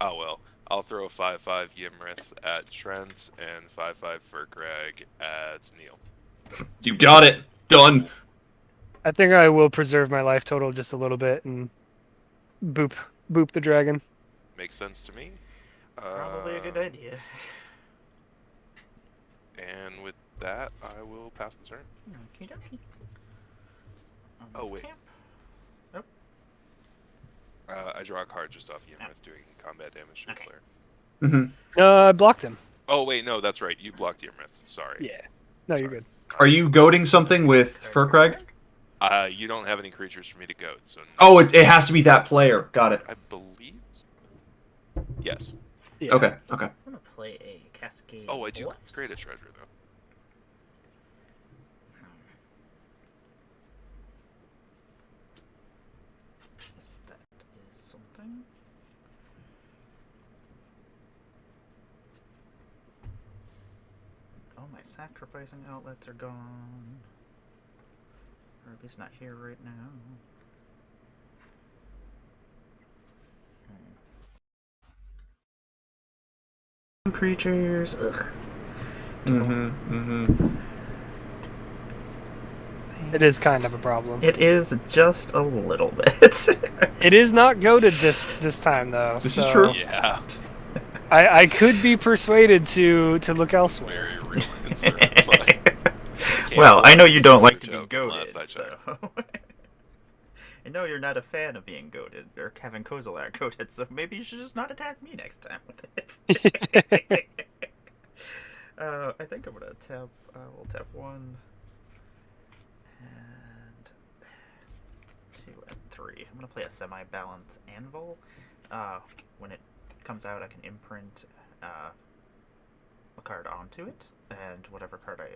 Oh well. I'll throw a 5/5 Yimrith at Trent and 5/5 Furkrag at Neil. You got it. Done. I think I will preserve my life total just a little bit and boop the dragon. Makes sense to me. Probably a good idea. And with that, I will pass the turn. Okie dokie. Oh, wait. Camp. I draw a card just off Yimrith doing combat damage to a Okay. player. Mm-hmm. I blocked him. Oh wait, no, that's right. You blocked Yimrith. Sorry. Yeah. No, you're good. Are you goading something with Furkrag? You don't have any creatures for me to goad, so. Oh, it has to be that player. Got it. I believe. Yes. Yeah. Okay. Okay. I'm gonna play a Cascade. Oh, I do Dwarfs. create a treasure though. Yes, that is something. Oh, my sacrificing outlets are gone. Or at least not here right now. Creatures. Ugh. Mm-hmm. Mm-hmm. It is kind of a problem. It is just a little bit. It is not goaded this time though. This is so true. Yeah. I could be persuaded to look elsewhere. Very real concern. Well, I know you don't like to be joke, goaded, last I checked. so... I know you're not a fan of being goaded, or having Kozilak goaded, so maybe you should just not attack me next time with it. I think I'm gonna tap, we'll tap 1, and 2, and 3. I'm gonna play a semi-balanced Anvil. When it comes out, I can imprint a card onto it, and whatever card I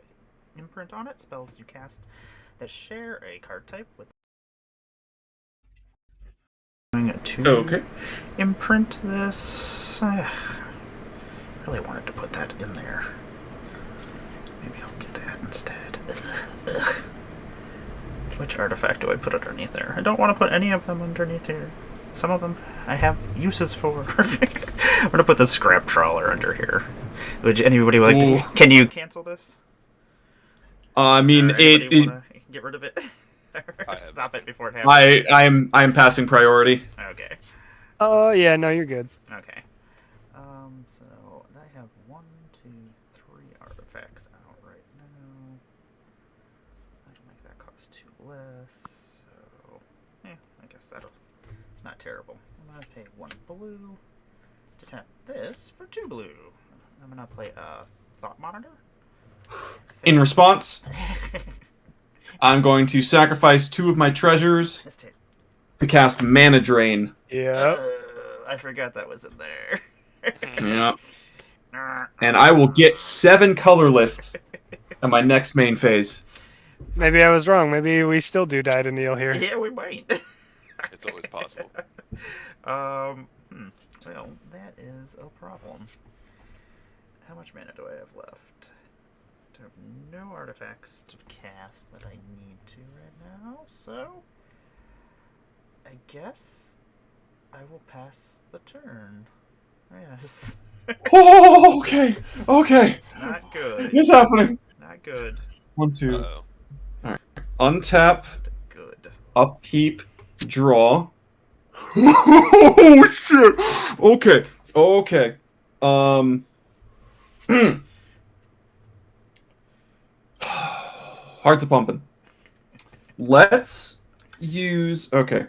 imprint on it, spells you cast that share a card type with. I'm going to imprint this. I really wanted to put that in there. Maybe I'll do that instead. Ugh. Which artifact do I put underneath there? I don't want to put any of them underneath here. Some of them I have uses for. I'm going to put the scrap trawler under here. Would anybody like to... Can you cancel this? I mean, wanna get rid of it. Stop it before it happens. I'm passing priority. Okay. Oh yeah, no, you're good. Okay. So I have 1, 2, 3 artifacts out right now. That'll make that cost 2 less. So, I guess it's not terrible. I'm gonna pay 1 blue to tap this for 2 blue. I'm gonna play a Thought Monitor. In response, I'm going to sacrifice 2 of my treasures to cast Mana Drain. Yeah. I forgot that was in there. Yeah. And I will get 7 colorless in my next main phase. Maybe I was wrong. Maybe we still do die to Neil here. Yeah, we might. It's always possible. Well, that is a problem. How much mana do I have left? I have no artifacts to cast that I need to right now, so I guess I will pass the turn. Yes. Oh, okay. Okay. Not good. What's happening? Not good. 1, 2. Uh-oh. Alright. Untap, Good. upkeep, draw. Oh, shit. Okay. Okay. Hearts are pumping. Let's use... Okay.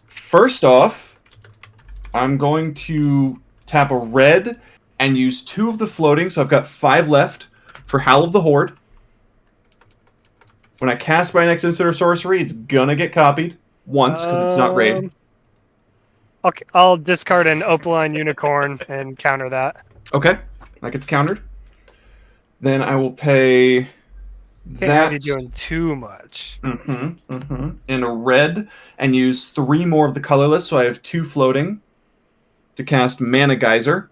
First off, I'm going to tap a red and use 2 of the floating, so I've got 5 left for Howl of the Horde. When I cast my next instant or sorcery, it's gonna get copied once, because it's not raid. Okay, I'll discard an Opaline Unicorn and counter that. Okay, that gets countered. Then I will pay Can't that. have you doing too much. In a red, and use 3 more of the colorless, so I have 2 floating to cast Mana Geyser.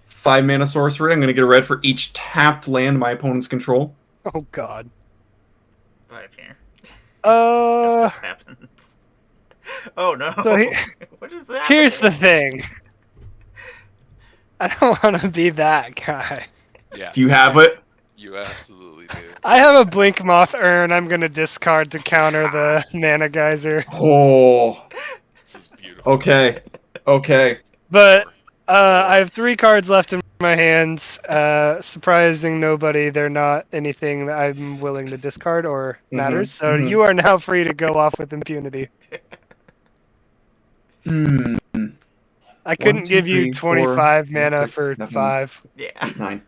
5 mana sorcery. I'm going to get a red for each tapped land my opponents control. Oh god. 5 here. Uh. If this happens. Oh no. So What is that? here's the thing. I don't want to be that guy. Yeah. Do you have it? You absolutely do. I have a Blink Moth Urn I'm going to discard to counter the Mana Geyser. Oh. This is beautiful. Okay. Okay. But I have 3 cards left in my hands. Surprising nobody, they're not anything that I'm willing to discard or matters. So you are now free to go off with impunity. I couldn't 1, 2, give you 3, 25 4, mana 5, for 7, 5. Yeah. 8, 9.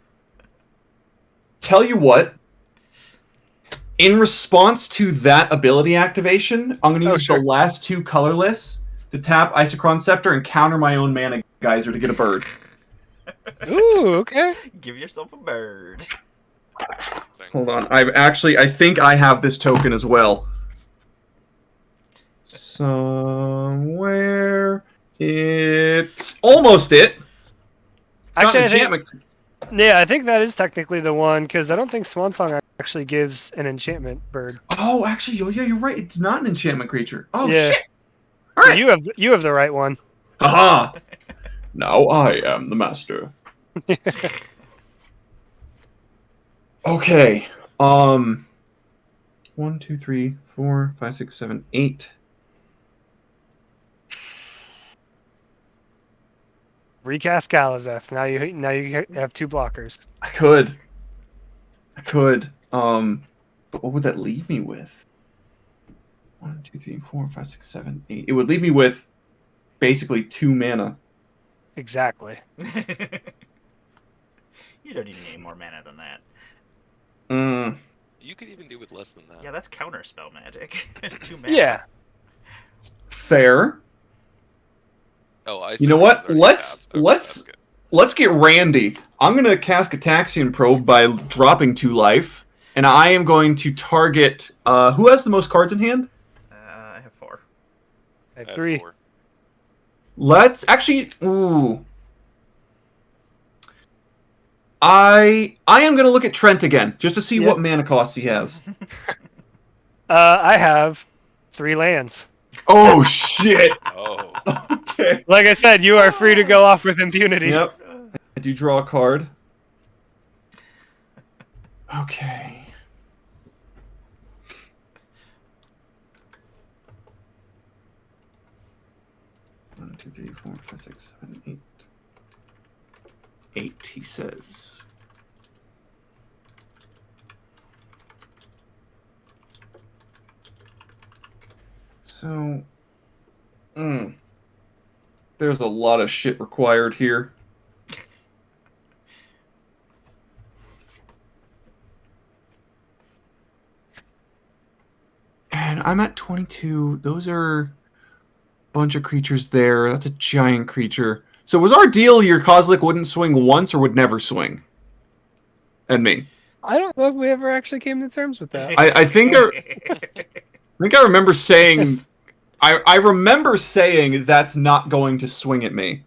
Tell you what. In response to that ability activation, I'm going to use the last 2 colorless to tap Isochron Scepter and counter my own Mana Geyser to get a bird. Ooh, okay. Give yourself a bird. Hold on. I think I have this token as well. Somewhere. It's almost it. It's Actually, I not think that is technically the one, because I don't think Swansong actually gives an enchantment bird. Oh, actually, yeah, you're right. It's not an enchantment creature. Oh, Yeah. shit. So Alright. you have the right one. Aha! Now I am the master. Okay. 1, 2, 3, 4, 5, 6, 7, 8. recast Galazeth. Now you have 2 blockers. I could. But what would that leave me with? 1, 2, 3, 4, 5, 6, 7, 8. It would leave me with basically 2 mana. Exactly. You don't even need more mana than that. You could even do with less than that. Yeah, that's counterspell magic. 2 mana. Yeah. Fair. Oh, I see. You know what? Let's get Randy. I'm gonna cast Ataxian Probe by dropping 2 life, and I am going to target. Who has the most cards in hand? I have 4. I have 3. 4. Let's actually. Ooh. I am gonna look at Trent again just to see what mana costs he has. I have 3 lands. Oh shit! Oh. Okay. Like I said, you are free to go off with impunity. Yep. I do draw a card. Okay. One, 2, 3, 4, 5, 6, 7, 8. 8, he says. So, there's a lot of shit required here. And I'm at 22. Those are a bunch of creatures there. That's a giant creature. So was our deal your Kozilek wouldn't swing once or would never swing? And me. I don't know if we ever actually came to terms with that. I think I remember saying I remember saying that's not going to swing at me.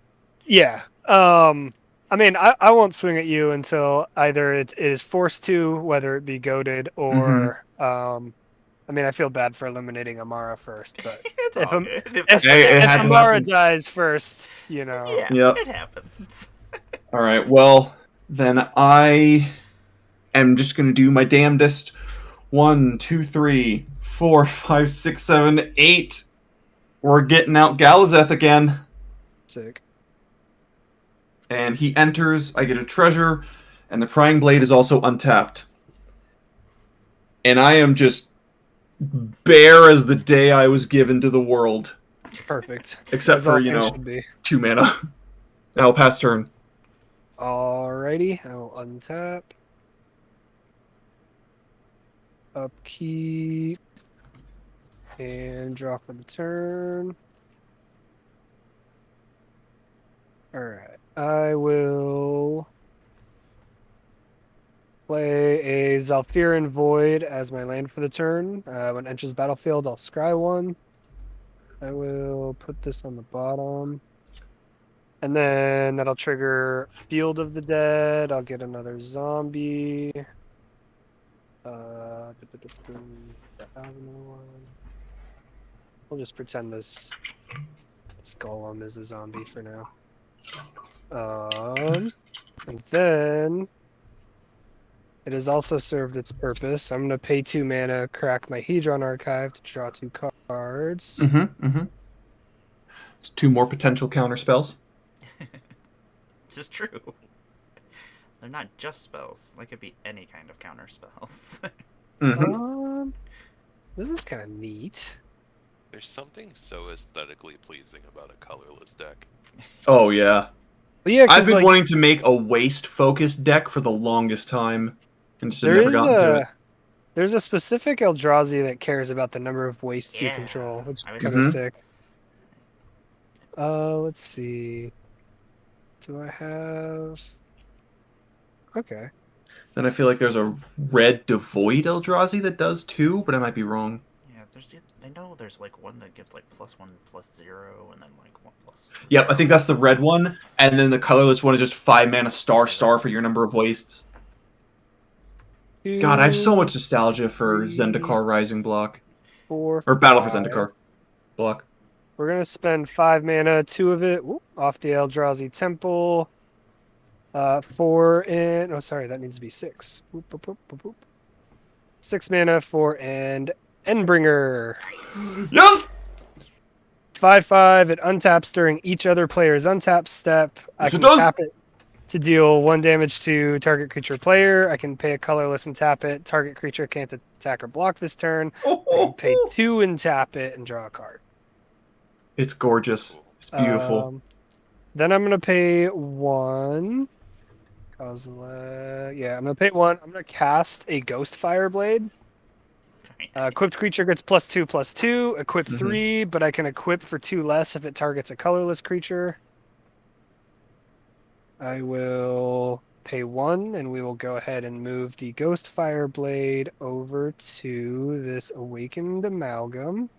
Yeah. I mean, I won't swing at you until either it is forced to, whether it be goaded, or I mean, I feel bad for eliminating Emmara first, but It's if all good. if had to Emmara happen. dies first, you know. Yeah, Yep. it happens. All right. Well, then I am just going to do my damnedest. 1, 2, 3, 4, 5, 6, 7, 8. We're getting out Galazeth again. Sick. And he enters. I get a treasure, and the Prying Blade is also untapped. And I am just bare as the day I was given to the world. Perfect. Except As all for, things should be. 2 mana. I'll pass turn. Alrighty, I will untap. Upkeep. And draw for the turn. Alright, I will play a Zalfirin Void as my land for the turn. When it enters the battlefield, I'll scry 1. I will put this on the bottom. And then that'll trigger Field of the Dead. I'll get another zombie. We'll just pretend this golem is a zombie for now. And then it has also served its purpose. I'm gonna pay 2 mana, crack my Hedron Archive to draw 2 cards. It's 2 more potential counter spells. This is true. They're not just spells. They could be any kind of counter spells. This is kind of neat. There's something so aesthetically pleasing about a colorless deck. Oh yeah. But yeah, I've been like, wanting to make a waste-focused deck for the longest time, and just there never is gotten to it. there's a specific Eldrazi that cares about the number of wastes you Yeah, control, which is I was kind of sick. Let's see. Do I have? Okay. Then I feel like there's a red Devoid Eldrazi that does too, but I might be wrong. Yeah, I know there's like one that gives like +1/+0, and then like 1+. Yep, I think that's the red one, and then the colorless one is just 5 mana star for your number of wastes. God, I have so much nostalgia for 3, Zendikar Rising block. 4, Or Battle for 5. Zendikar block. We're gonna spend 5 mana, 2 of it off the Eldrazi Temple. 4 and sorry, that needs to be 6. 6 mana, 4 and Endbringer. Yes! 5/5. It untaps during each other player's untap step. I Yes, can it does. tap it to deal 1 damage to target creature player. I can pay a colorless and tap it. Target creature can't attack or block this turn. I can pay 2 and tap it and draw a card. It's gorgeous. It's beautiful. Then I'm gonna pay 1. Yeah, I'm gonna pay 1. I'm gonna cast a Ghost Fireblade. Equipped creature gets +2/+2. Equip 3, but I can equip for 2 less if it targets a colorless creature. I will pay 1, and we will go ahead and move the Ghost Fireblade over to this Awakened Amalgam.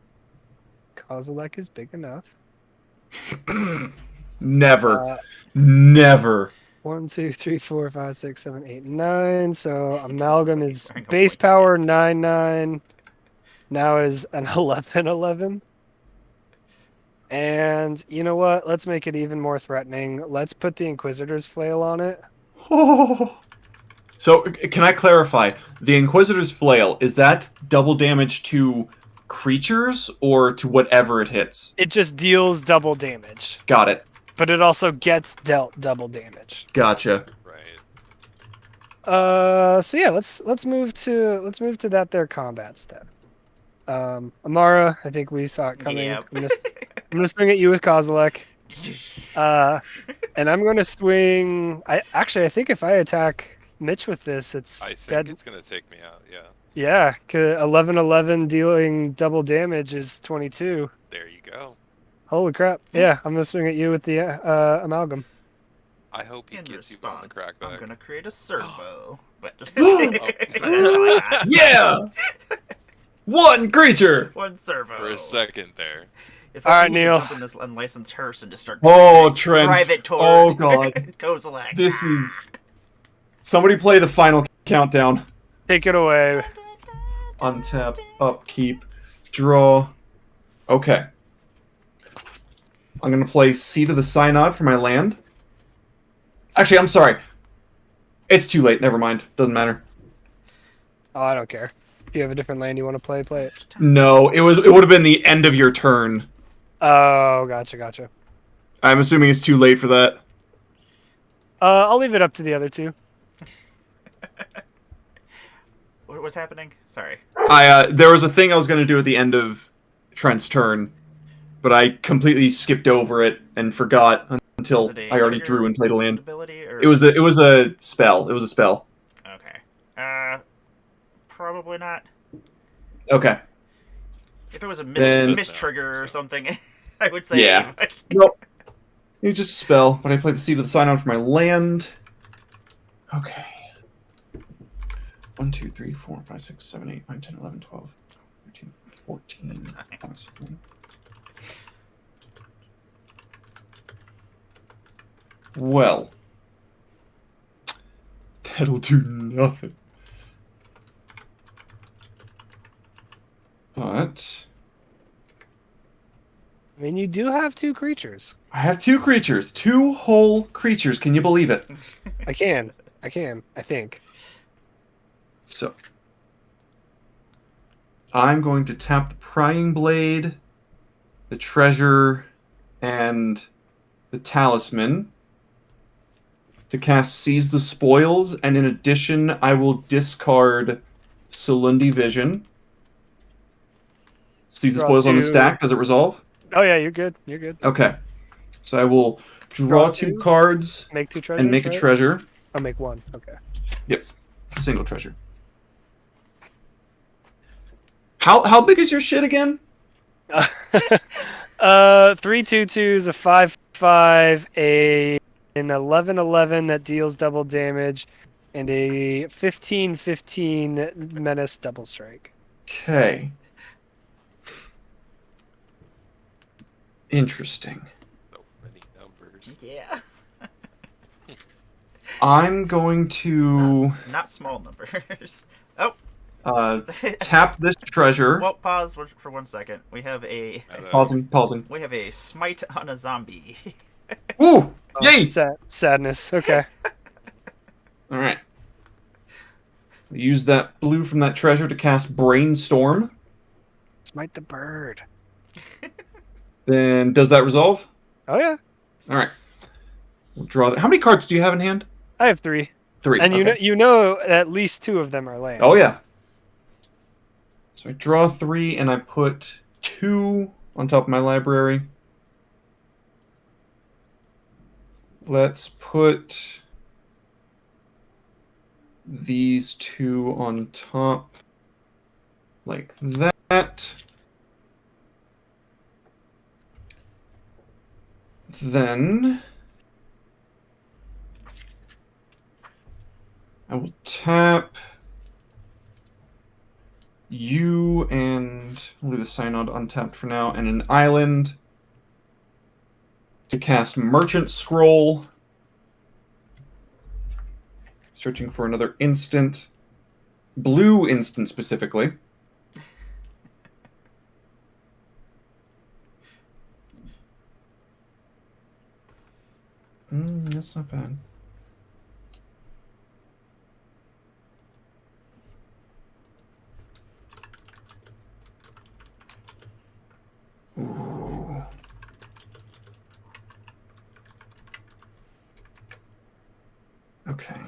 Kozilek is big enough. Never. Never. 1, 2, 3, 4, 5, 6, 7, 8, 9. So Amalgam is base power 9/9. Now it is an 11/11. And you know what? Let's make it even more threatening. Let's put the Inquisitor's Flail on it. Oh. So, can I clarify? The Inquisitor's Flail, is that double damage to creatures or to whatever it hits? It just deals double damage, Got it. but it also gets dealt double damage. Gotcha. Right. So yeah, let's move to that there combat step. Emmara, I think we saw it coming. Yep. I'm gonna swing at you with Kozilek. And I'm gonna swing. I think if I attack Mitch with this, it's I think dead. it's gonna take me out. Yeah. Yeah, 'cause 11/11 dealing double damage is 22. There you go. Holy crap! Yeah, I'm gonna swing at you with the amalgam. I hope he In gets you on the response, I'm crackback. gonna create a servo. But Yeah! One creature! One servo. For a second there. If All right, only you Neil. could jump in this unlicensed hearse and just start Oh, Trent. drive it toward Oh, God. Kozilek. This is... Somebody play the final countdown. Take it away. Untap, upkeep, draw. Okay. I'm going to play Seed of the Synod for my land. Actually, I'm sorry. It's too late. Never mind. Doesn't matter. Oh, I don't care. If you have a different land you want to play it. No, it would have been the end of your turn. Oh, gotcha. I'm assuming it's too late for that. I'll leave it up to the other two. What's happening? Sorry. There was a thing I was going to do at the end of Trent's turn, but I completely skipped over it and forgot until Was it a I already trigger drew and played a land. ability, or... It was a spell. It was a spell. Okay. Probably not. Okay. If it was a Then- mistrigger or something, I would say. Yeah. But... Nope. It's just a spell, but I play the Seed of the Synod for my land. Okay. 1, 2, 3, 4, 5, 6, 7, 8, 9, 10, 11, 12, 13, 14, possibly. Well, that'll do nothing. But I mean, you do have 2 creatures. I have 2 creatures. 2 whole creatures. Can you believe it? I can. I think. So, I'm going to tap the Prying Blade, the Treasure, and the Talisman to cast Seize the Spoils, and in addition, I will discard Salundi Vision. Seize the Draw Spoils on the 2. stack. Does it resolve? Oh yeah, you're good. Okay. So I will draw 2 cards Make 2 treasures. and make right? a treasure. I'll make 1. Okay. Yep. Single treasure. How big is your shit again? 3/2/2s, a 5/5, an 11/11 that deals double damage, and a 15/15 menace double strike. Okay. Interesting. So many numbers. Yeah. I'm going to Not small numbers. Oh. tap this treasure. Well, pause for 1 second. We have a Pausing. we have a smite on a zombie. Ooh! Oh, Yay! Sadness. Okay. Alright. Use that blue from that treasure to cast Brainstorm. Smite the bird. Then does that resolve? Oh yeah, All right. We'll draw. How many cards do you have in hand? I have 3. 3. And okay. you know at least 2 of them are lands. Oh yeah. So I draw 3 and I put 2 on top of my library. Let's put these 2 on top like that. Then I will tap you and I'll leave the Synod untapped for now, and an island to cast Merchant Scroll. Searching for another instant. Blue instant specifically. That's not bad. Ooh. Okay.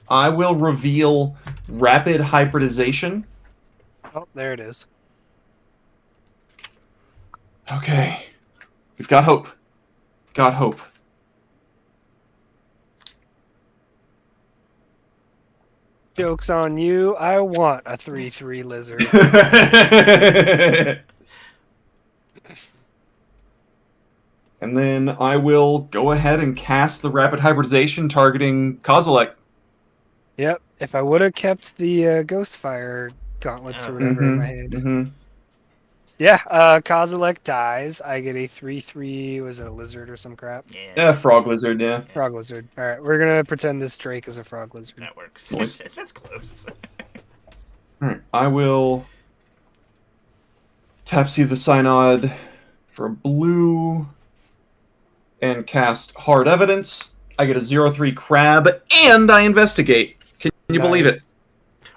I will reveal rapid hybridization. Oh, there it is. Okay. We've got hope. Got hope. Joke's on you. I want a 3/3 lizard. And then I will go ahead and cast the rapid hybridization targeting Kozilek. Yep. If I would have kept the Ghostfire gauntlets or whatever in my hand. Yeah, Kozilek dies. I get a 3/3. Was it a lizard or some crap? Yeah, frog lizard, yeah. Frog lizard. Alright, we're gonna pretend this Drake is a frog lizard. That works. Nice. That's close. Alright, I will tap see the Synod for a blue and cast Hard Evidence. I get a 0/3 crab and I investigate. Can you believe it?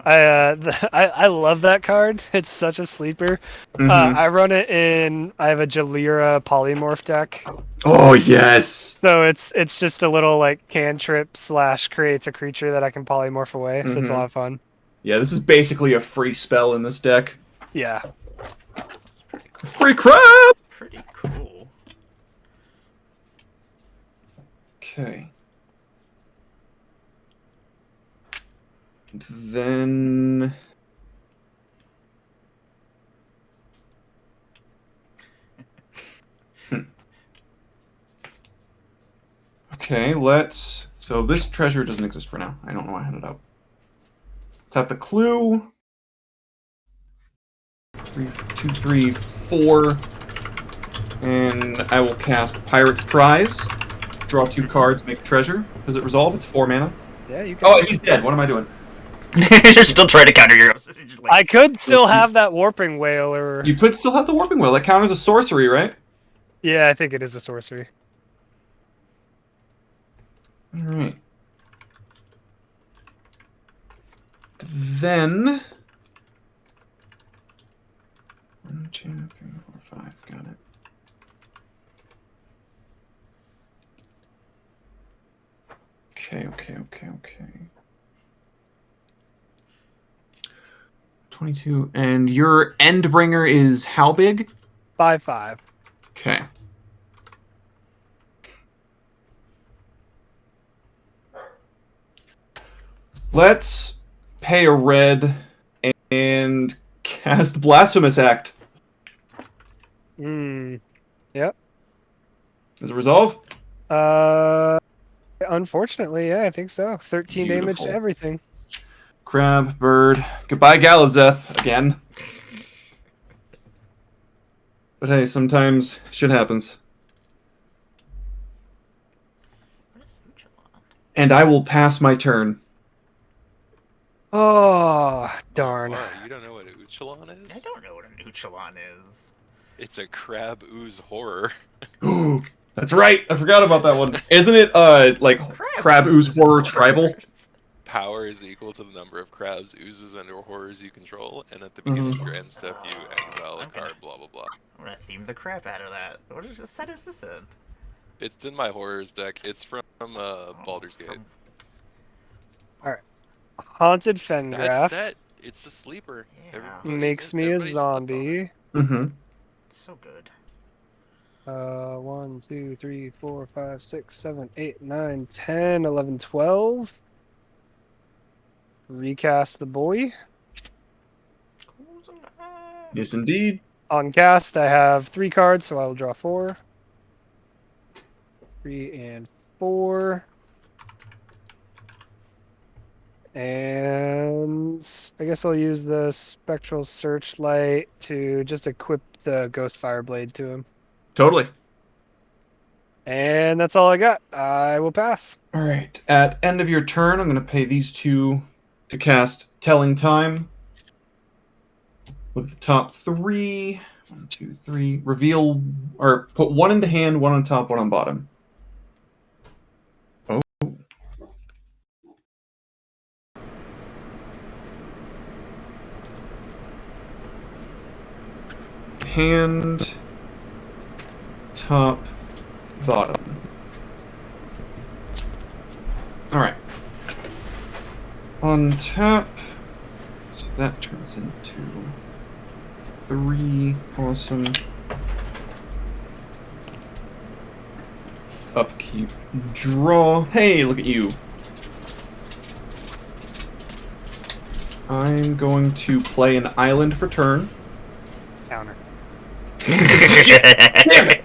I love that card. It's such a sleeper. I run it in. I have a Jalira polymorph deck. Oh yes. So it's just a little like cantrip / creates a creature that I can polymorph away. So it's a lot of fun. Yeah, this is basically a free spell in this deck. Yeah. That's pretty cool. Free crab. Pretty cool. Okay. Then okay, let's so this treasure doesn't exist for now. I don't know why I had it up. Tap the clue. 3, 2, 3, 4. And I will cast Pirate's Prize. Draw 2 cards, make a treasure. Does it resolve? It's 4 mana. Yeah, you can. Oh, he's dead. What am I doing? You're still trying to counter your. I could still have that warping whale, or You could still have the Warping Wheel. That counters a sorcery, right? yeah, I think it is a sorcery. Alright. Then 1, 2, 3, 4, 5. Got it. Okay. 22. And your Endbringer is how big? 5/5. Okay. Let's pay a red and cast Blasphemous Act. Yep. Does it resolve? Unfortunately, yeah, I think so. 13 damage Beautiful. to everything. Crab, bird. Goodbye, Galazeth, again. But hey, sometimes shit happens. What is Uchalon? And I will pass my turn. Oh, darn. Wow, you don't know what Uchalon I is? don't know what an Uchalon is. It's a crab ooze horror. Ooh, that's right. I forgot about that one. Isn't it like Crab Ooze Horror Tribal? power is equal to the number of crabs, oozes, and/or horrors you control, and at the beginning of your end step, you exile a card. Blah blah blah. I'm gonna theme the crap out of that. What set is this in? It's in my horrors deck. It's from Baldur's Gate. All right. Haunted That Fengraf set, it's a sleeper. Yeah. makes me a everybody slept on it. zombie. Mm-hmm. So good. 1, 2, 3, 4, 5, 6, 7, 8, 9, 10, 11, 12. Recast the boy. Yes, indeed. On cast, I have 3 cards, so I will draw 4. 3 and 4. And I guess I'll use the Spectral Searchlight to just equip the Ghost Fireblade to him. Totally. And that's all I got. I will pass. All right. At end of your turn, I'm going to pay these 2 to cast Telling Time. With the top 3, 1, 2, 3, reveal or put 1 into hand, 1 on top, 1 on bottom. Oh. Hand, top, bottom. All right. On tap, so that turns into 3. Awesome. Upkeep. Draw. Hey, look at you. I'm going to play an island for turn. Counter. Damn it! Damn it!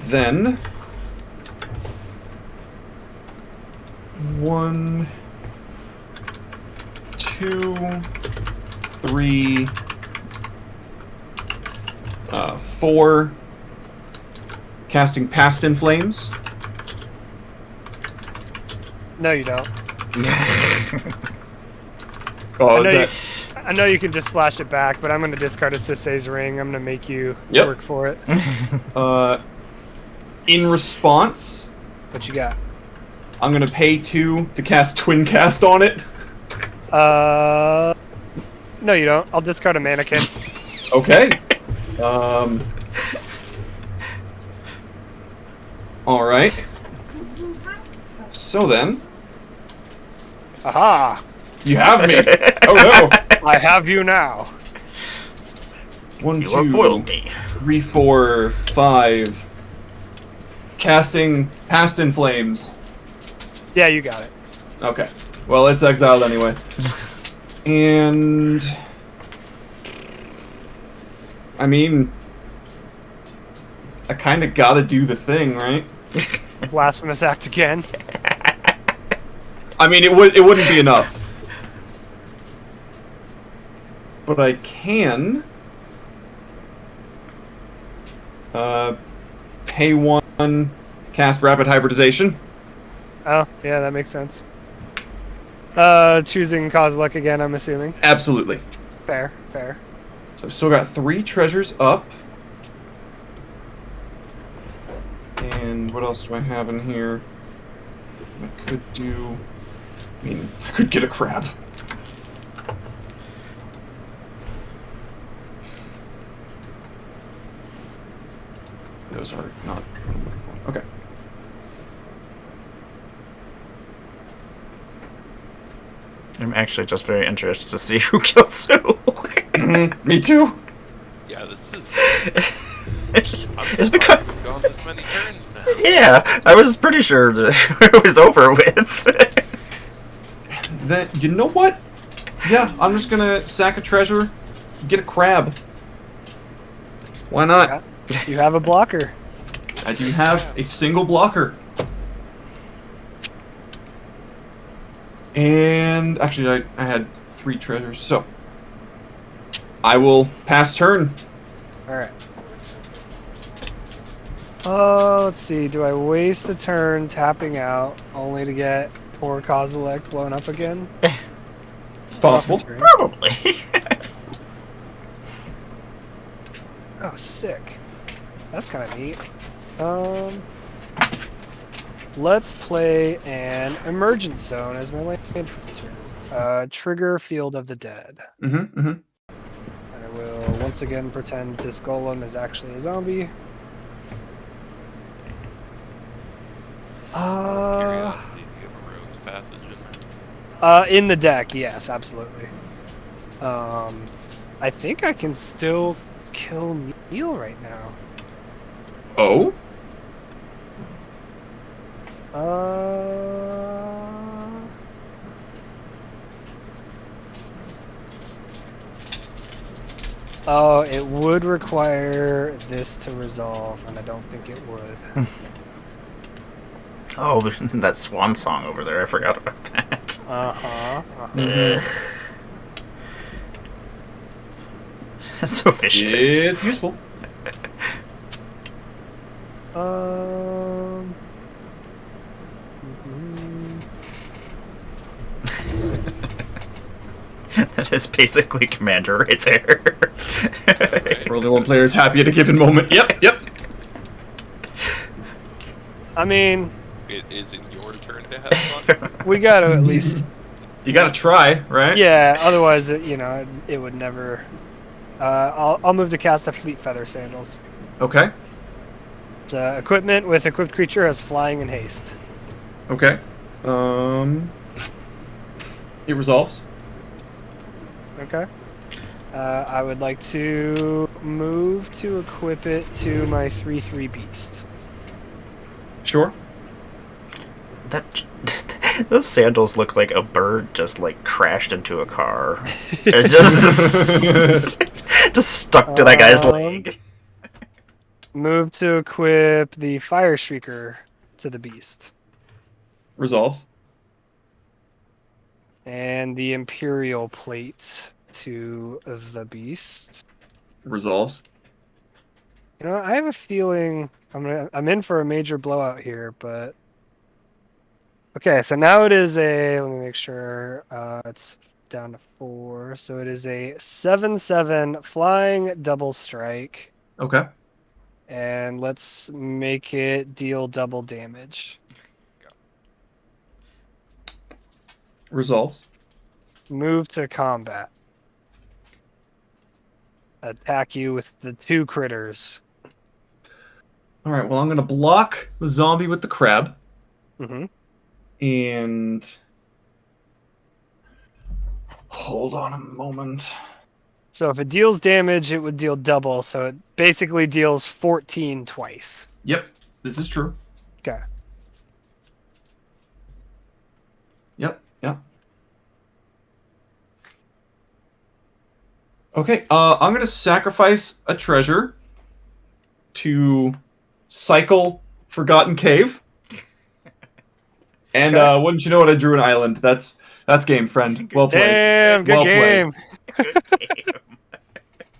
Then 1, 2, 3, 4. Casting Past in Flames. No, you don't. Oh, I know you can just flash it back, but I'm going to discard a Sisei's Ring. I'm going to make you work for it. In response, What you got? I'm gonna pay 2 to cast Twin Cast on it. No, you don't. I'll discard a Mannequin. Okay. All right. So then, Aha! you have me. Oh no! I have you now. 1, You have 2, foiled me. 3, 4, 5. Casting Past in Flames. Yeah, you got it. Okay. Well, it's exiled anyway. And I mean, I kind of gotta do the thing, right? Blasphemous Act again. I mean, it wouldn't be enough, but I can pay 1, cast Rapid Hybridization. Oh, yeah, that makes sense. Choosing Kozilek again, I'm assuming. Absolutely. Fair, fair. So I've still got 3 treasures up. And what else do I have in here? I could do... I mean, I could get a crab. Those are not... Okay. I'm actually just very interested to see who kills who. Me too. Yeah, this is. It's because We've gone this many turns now. yeah, I was pretty sure that it was over with. Then, you know what? Yeah, I'm just gonna sack a treasure, get a crab. Why not? You have a blocker. I do have a single blocker. And actually, I had 3 treasures, so I will pass turn. Alright. Let's see. Do I waste the turn tapping out only to get poor Kozilek blown up again? It's possible. Probably. Oh, sick. That's kind of neat. let's play an Emergent Zone as my land filter. Trigger Field of the Dead. And I will once again pretend this golem is actually a zombie. Curiosity, do you have a rogue's passage in there? In the deck, yes, absolutely. I think I can still kill Neil right now. Oh? Oh, it would require this to resolve, and I don't think it would. Oh, that swan song over there. I forgot about that. That's so vicious. It's useful. That is basically Commander right there. World War players happy at a given moment. Yep. I mean, It isn't your turn to have fun. we gotta at least. You gotta try, right? Yeah, otherwise, it would never. I'll move to cast a Fleet Feather Sandals. Okay. It's equipment with equipped creature has flying and haste. Okay. It resolves. Okay. I would like to move to equip it to my 3/3 beast. Sure. Those sandals look like a bird just like crashed into a car. It just stuck to that guy's leg. Move to equip the Fire Shrieker to the beast. Resolves. And the Imperial Plate to the beast. Resolves. You know, I have a feeling I'm in for a major blowout here, but okay, so now it is let me make sure it's down to 4. So it is a 7/7 flying double strike. Okay. And let's make it deal double damage. Resolves. Move to combat. Attack you with the 2 critters. All right. Well, I'm gonna block the zombie with the crab. Mm-hmm. And hold on a moment. So if it deals damage, it would deal double. So it basically deals 14 twice. Yep, this is true. Okay. Yep. Okay, I'm gonna sacrifice a treasure to cycle Forgotten Cave. And wouldn't you know it, I drew an island. That's game, friend. Well played. Damn, good Well game. played.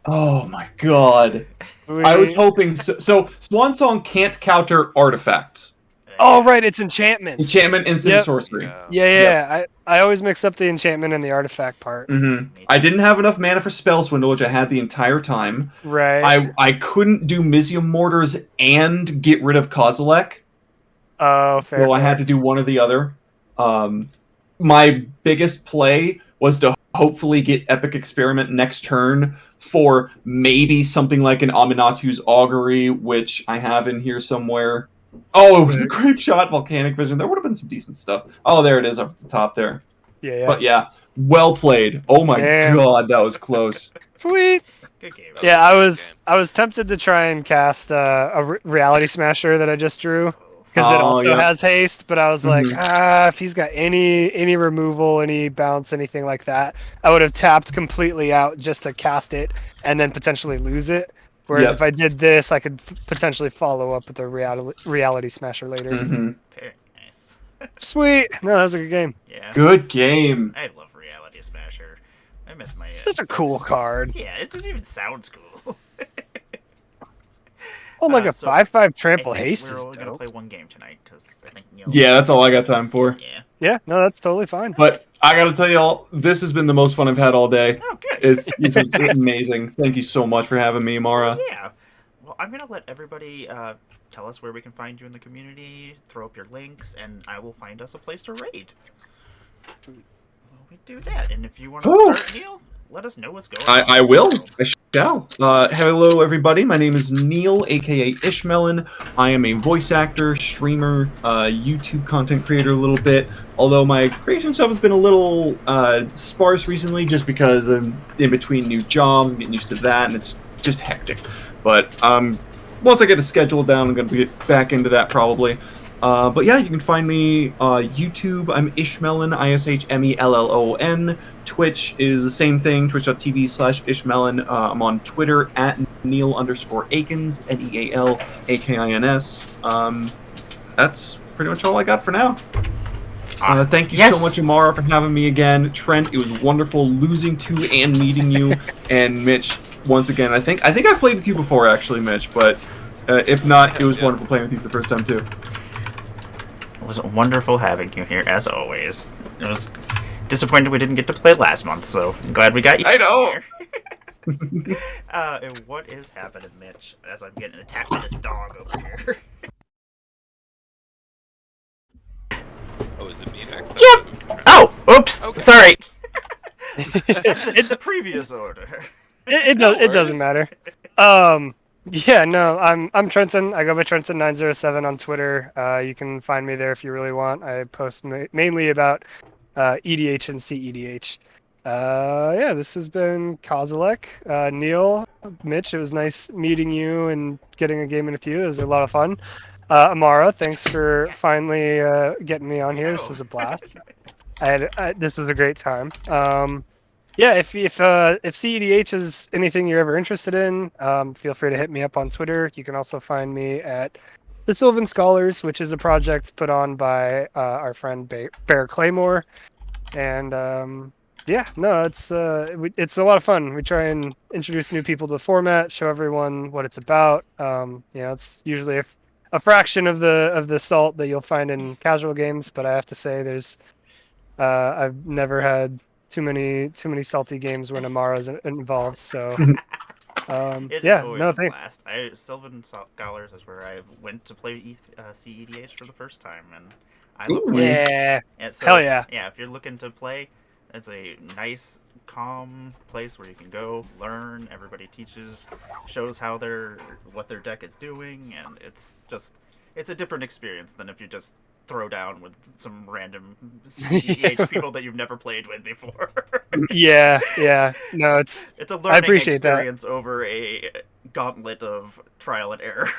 Oh my god. I was hoping so Swan Song can't counter artifacts. Oh right, it's enchantments. Enchantment, instant, sorcery. Yeah. I always mix up the enchantment and the artifact part. I didn't have enough mana for Spell Swindle, which I had the entire time. Right. I couldn't do Mizzium Mortars and get rid of Kozilek. Oh, fair. So I had to do one or the other. My biggest play was to hopefully get Epic Experiment next turn for maybe something like an Aminatu's Augury, which I have in here somewhere. Oh, Grape Shot, Volcanic Vision. There would have been some decent stuff. Oh, there it is up at the top there. Yeah. But yeah, well played. Oh my god, that was close. Sweet. Good game. Yeah, I was tempted to try and cast a Reality Smasher that I just drew because it also has haste, but I was like, if he's got any removal, any bounce, anything like that, I would have tapped completely out just to cast it and then potentially lose it. Whereas if I did this, I could potentially follow up with the Reality Smasher later. Very nice. Sweet. No, that was a good game. Yeah. Good game. I love Reality Smasher. I miss my. Such a cool card. Yeah, it just even sounds cool. Oh, like a 5/5 trample haste we're is only gonna dope. play one game tonight because I think Neil. Yeah, that's all I got time for. Yeah. Yeah, no, that's totally fine. But I gotta tell y'all, this has been the most fun I've had all day. Oh, good. It's amazing. Thank you so much for having me, Mara. Yeah. Well, I'm going to let everybody tell us where we can find you in the community, throw up your links, and I will find us a place to raid. We do that. And if you want to start, Neil, let us know what's going on. I will. I shall. Hello, everybody. My name is Neil, aka Ishmelon. I am a voice actor, streamer, YouTube content creator a little bit. Although my creation stuff has been a little sparse recently, just because I'm in between new jobs, getting used to that, and it's just hectic. But once I get a schedule down, I'm going to get back into that probably. But yeah, you can find me YouTube. I'm Ishmelon, ISHMELLON. Twitch is the same thing, twitch.tv/Ishmelon. I'm on Twitter at Neil_Akins, NEALAKINS. That's pretty much all I got for now. Thank you so much, Emmara, for having me again. Trent, it was wonderful losing to and meeting you. And Mitch, once again, I think I've played with you before, actually, Mitch. But if not, it was wonderful playing with you for the first time, too. It was wonderful having you here, as always. It was disappointed we didn't get to play last month, so I'm glad we got you. I know! And what is happening, Mitch, as I'm getting attacked by this dog over here? Oh, is it me next? Yep! Oh! Oops! Okay. Sorry! It's the previous order. It doesn't matter. Yeah, no, I'm Trenton. I go by Trenton907 on Twitter. You can find me there if you really want. I post mainly about EDH and CEDH. Yeah, this has been Kozilek, Neil, Mitch. It was nice meeting you and getting a game in with you. It was a lot of fun. Emmara, thanks for finally getting me on here. This was a blast. This was a great time. Yeah, if CEDH is anything you're ever interested in, feel free to hit me up on Twitter. You can also find me at the Sylvan Scholars, which is a project put on by our friend Bear Claymore. And yeah, no, it's a lot of fun. We try and introduce new people to the format, show everyone what it's about. It's usually a fraction of the salt that you'll find in casual games, but I have to say I've never had too many salty games when Emmara's involved. So yeah, no thanks. Sylvan Scholars is where I went to play CEDH for the first time, and I Ooh, love playing. Yeah, And so, hell yeah. Yeah, if you're looking to play, it's a nice, calm place where you can go learn. Everybody shows what their deck is doing, and it's a different experience than if you just throw down with some random CEDH people that you've never played with before. Yeah. No, it's a learning appreciate experience over a gauntlet of trial and error.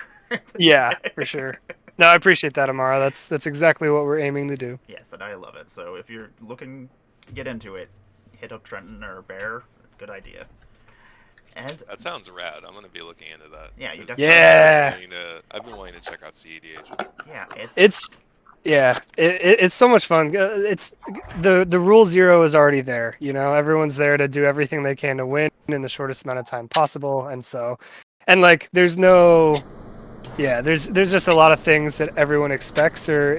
Yeah, for sure. No, I appreciate that, Emmara. That's exactly what we're aiming to do. Yes, and I love it. So if you're looking to get into it, hit up Trenton or Bear. Good idea. And That sounds rad. I'm gonna be looking into that. Yeah, you 'cause definitely. I've been wanting to check out CEDH. Yeah, it's so much fun. It's the rule zero is already there. Everyone's there to do everything they can to win in the shortest amount of time possible, and like there's just a lot of things that everyone expects or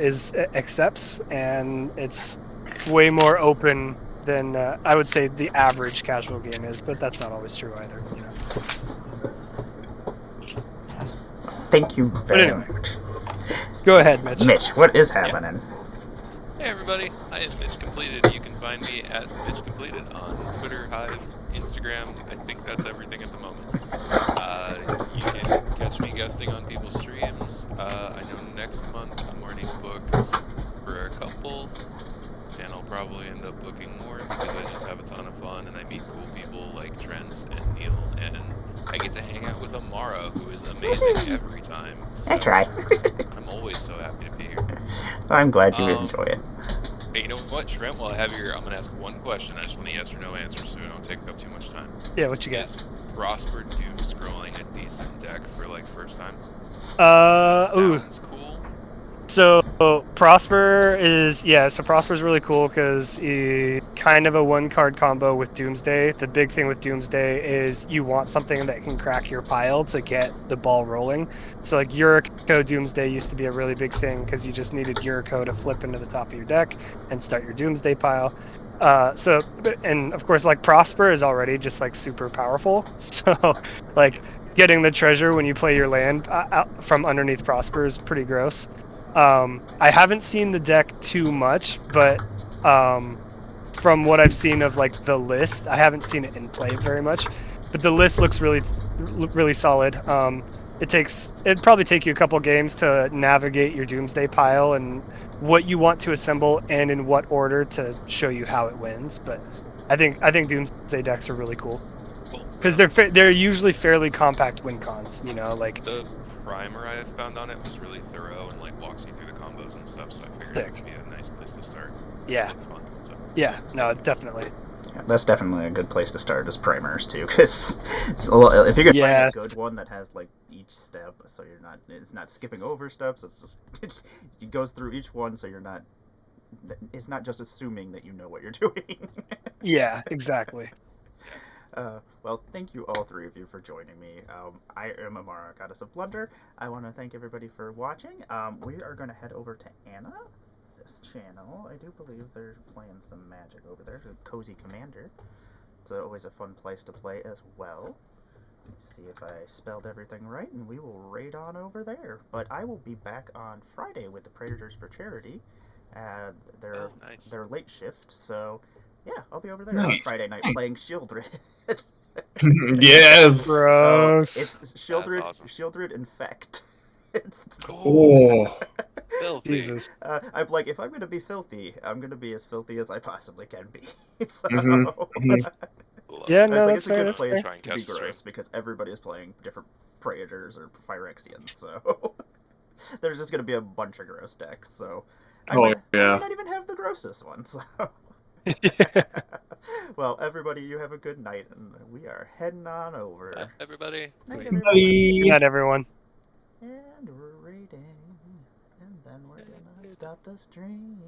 accepts, and it's way more open than I would say the average casual game is, but that's not always true either. Thank you very much. Go ahead, Mitch. Mitch, what is happening? Hey everybody, I am Mitch Completed. You can find me at Mitch Completed on Twitter, Hive, Instagram. I think that's everything at the moment. You can catch me guesting on people's streams. I know next month I'm already booked for a couple, and I'll probably end up booking more because I just have a ton of fun and I meet cool people like Trent and Neil, and I get to hang out with Emmara, who is amazing every time. So I try. I'm always so happy to be here. I'm glad you enjoy it. Hey, you know what, Trent? While I have you here, I'm going to ask one question. I just want a yes or no answer so we don't take up too much time. Yeah, what you got? Is Prosper Doom scrolling a decent deck for, first time? Sounds cool. So Prosper is really cool because he's kind of a one-card combo with Doomsday. The big thing with Doomsday is you want something that can crack your pile to get the ball rolling. So Yuriko Doomsday used to be a really big thing because you just needed Yuriko to flip into the top of your deck and start your Doomsday pile. And of course Prosper is already just super powerful. So getting the treasure when you play your land out from underneath Prosper is pretty gross. I haven't seen the deck too much, but from what I've seen of like the list, I haven't seen it in play very much. But the list looks really solid. It'd probably take you a couple games to navigate your Doomsday pile and what you want to assemble and in what order to show you how it wins. But I think Doomsday decks are really cool because they're usually fairly compact win cons. You know, like the primer I found on it was really thorough and like walks you through the combos and stuff. So I figured it would be a nice place to start. Yeah. It looked fun, so. Yeah. No, definitely. Yeah, that's definitely a good place to start as primers too, because if you can find a good one that has like each step, so it's not skipping over steps. It goes through each one, so it's not just assuming that you know what you're doing. Yeah, exactly. Well, thank you all three of you for joining me. I am Emmara, Goddess of Blunder. I want to thank everybody for watching. We are going to head over to Anna. This channel. I do believe they're playing some Magic over there. Cozy Commander. It's always a fun place to play as well. Let's see if I spelled everything right, and we will raid on over there. But I will be back on Friday with the Predators for Charity. Their late shift, so yeah, I'll be over there on Friday night playing Shieldred. Yes. Gross. It's Shieldred, awesome. Shieldred Infect. Oh. Filthy. Jesus. I'm like, if I'm gonna be filthy, I'm gonna be as filthy as I possibly can be. So, Yeah, I no, was like, that's it's a fair. good That's place fair. to be gross because everybody is playing different Predators or Phyrexians, so there's just gonna be a bunch of gross decks. So I might not even have the grossest one. So. Well, everybody, you have a good night, and we are heading on over. Bye, everybody. Night, Good everybody. night, everyone. And we're raiding, and then we're gonna stop the stream.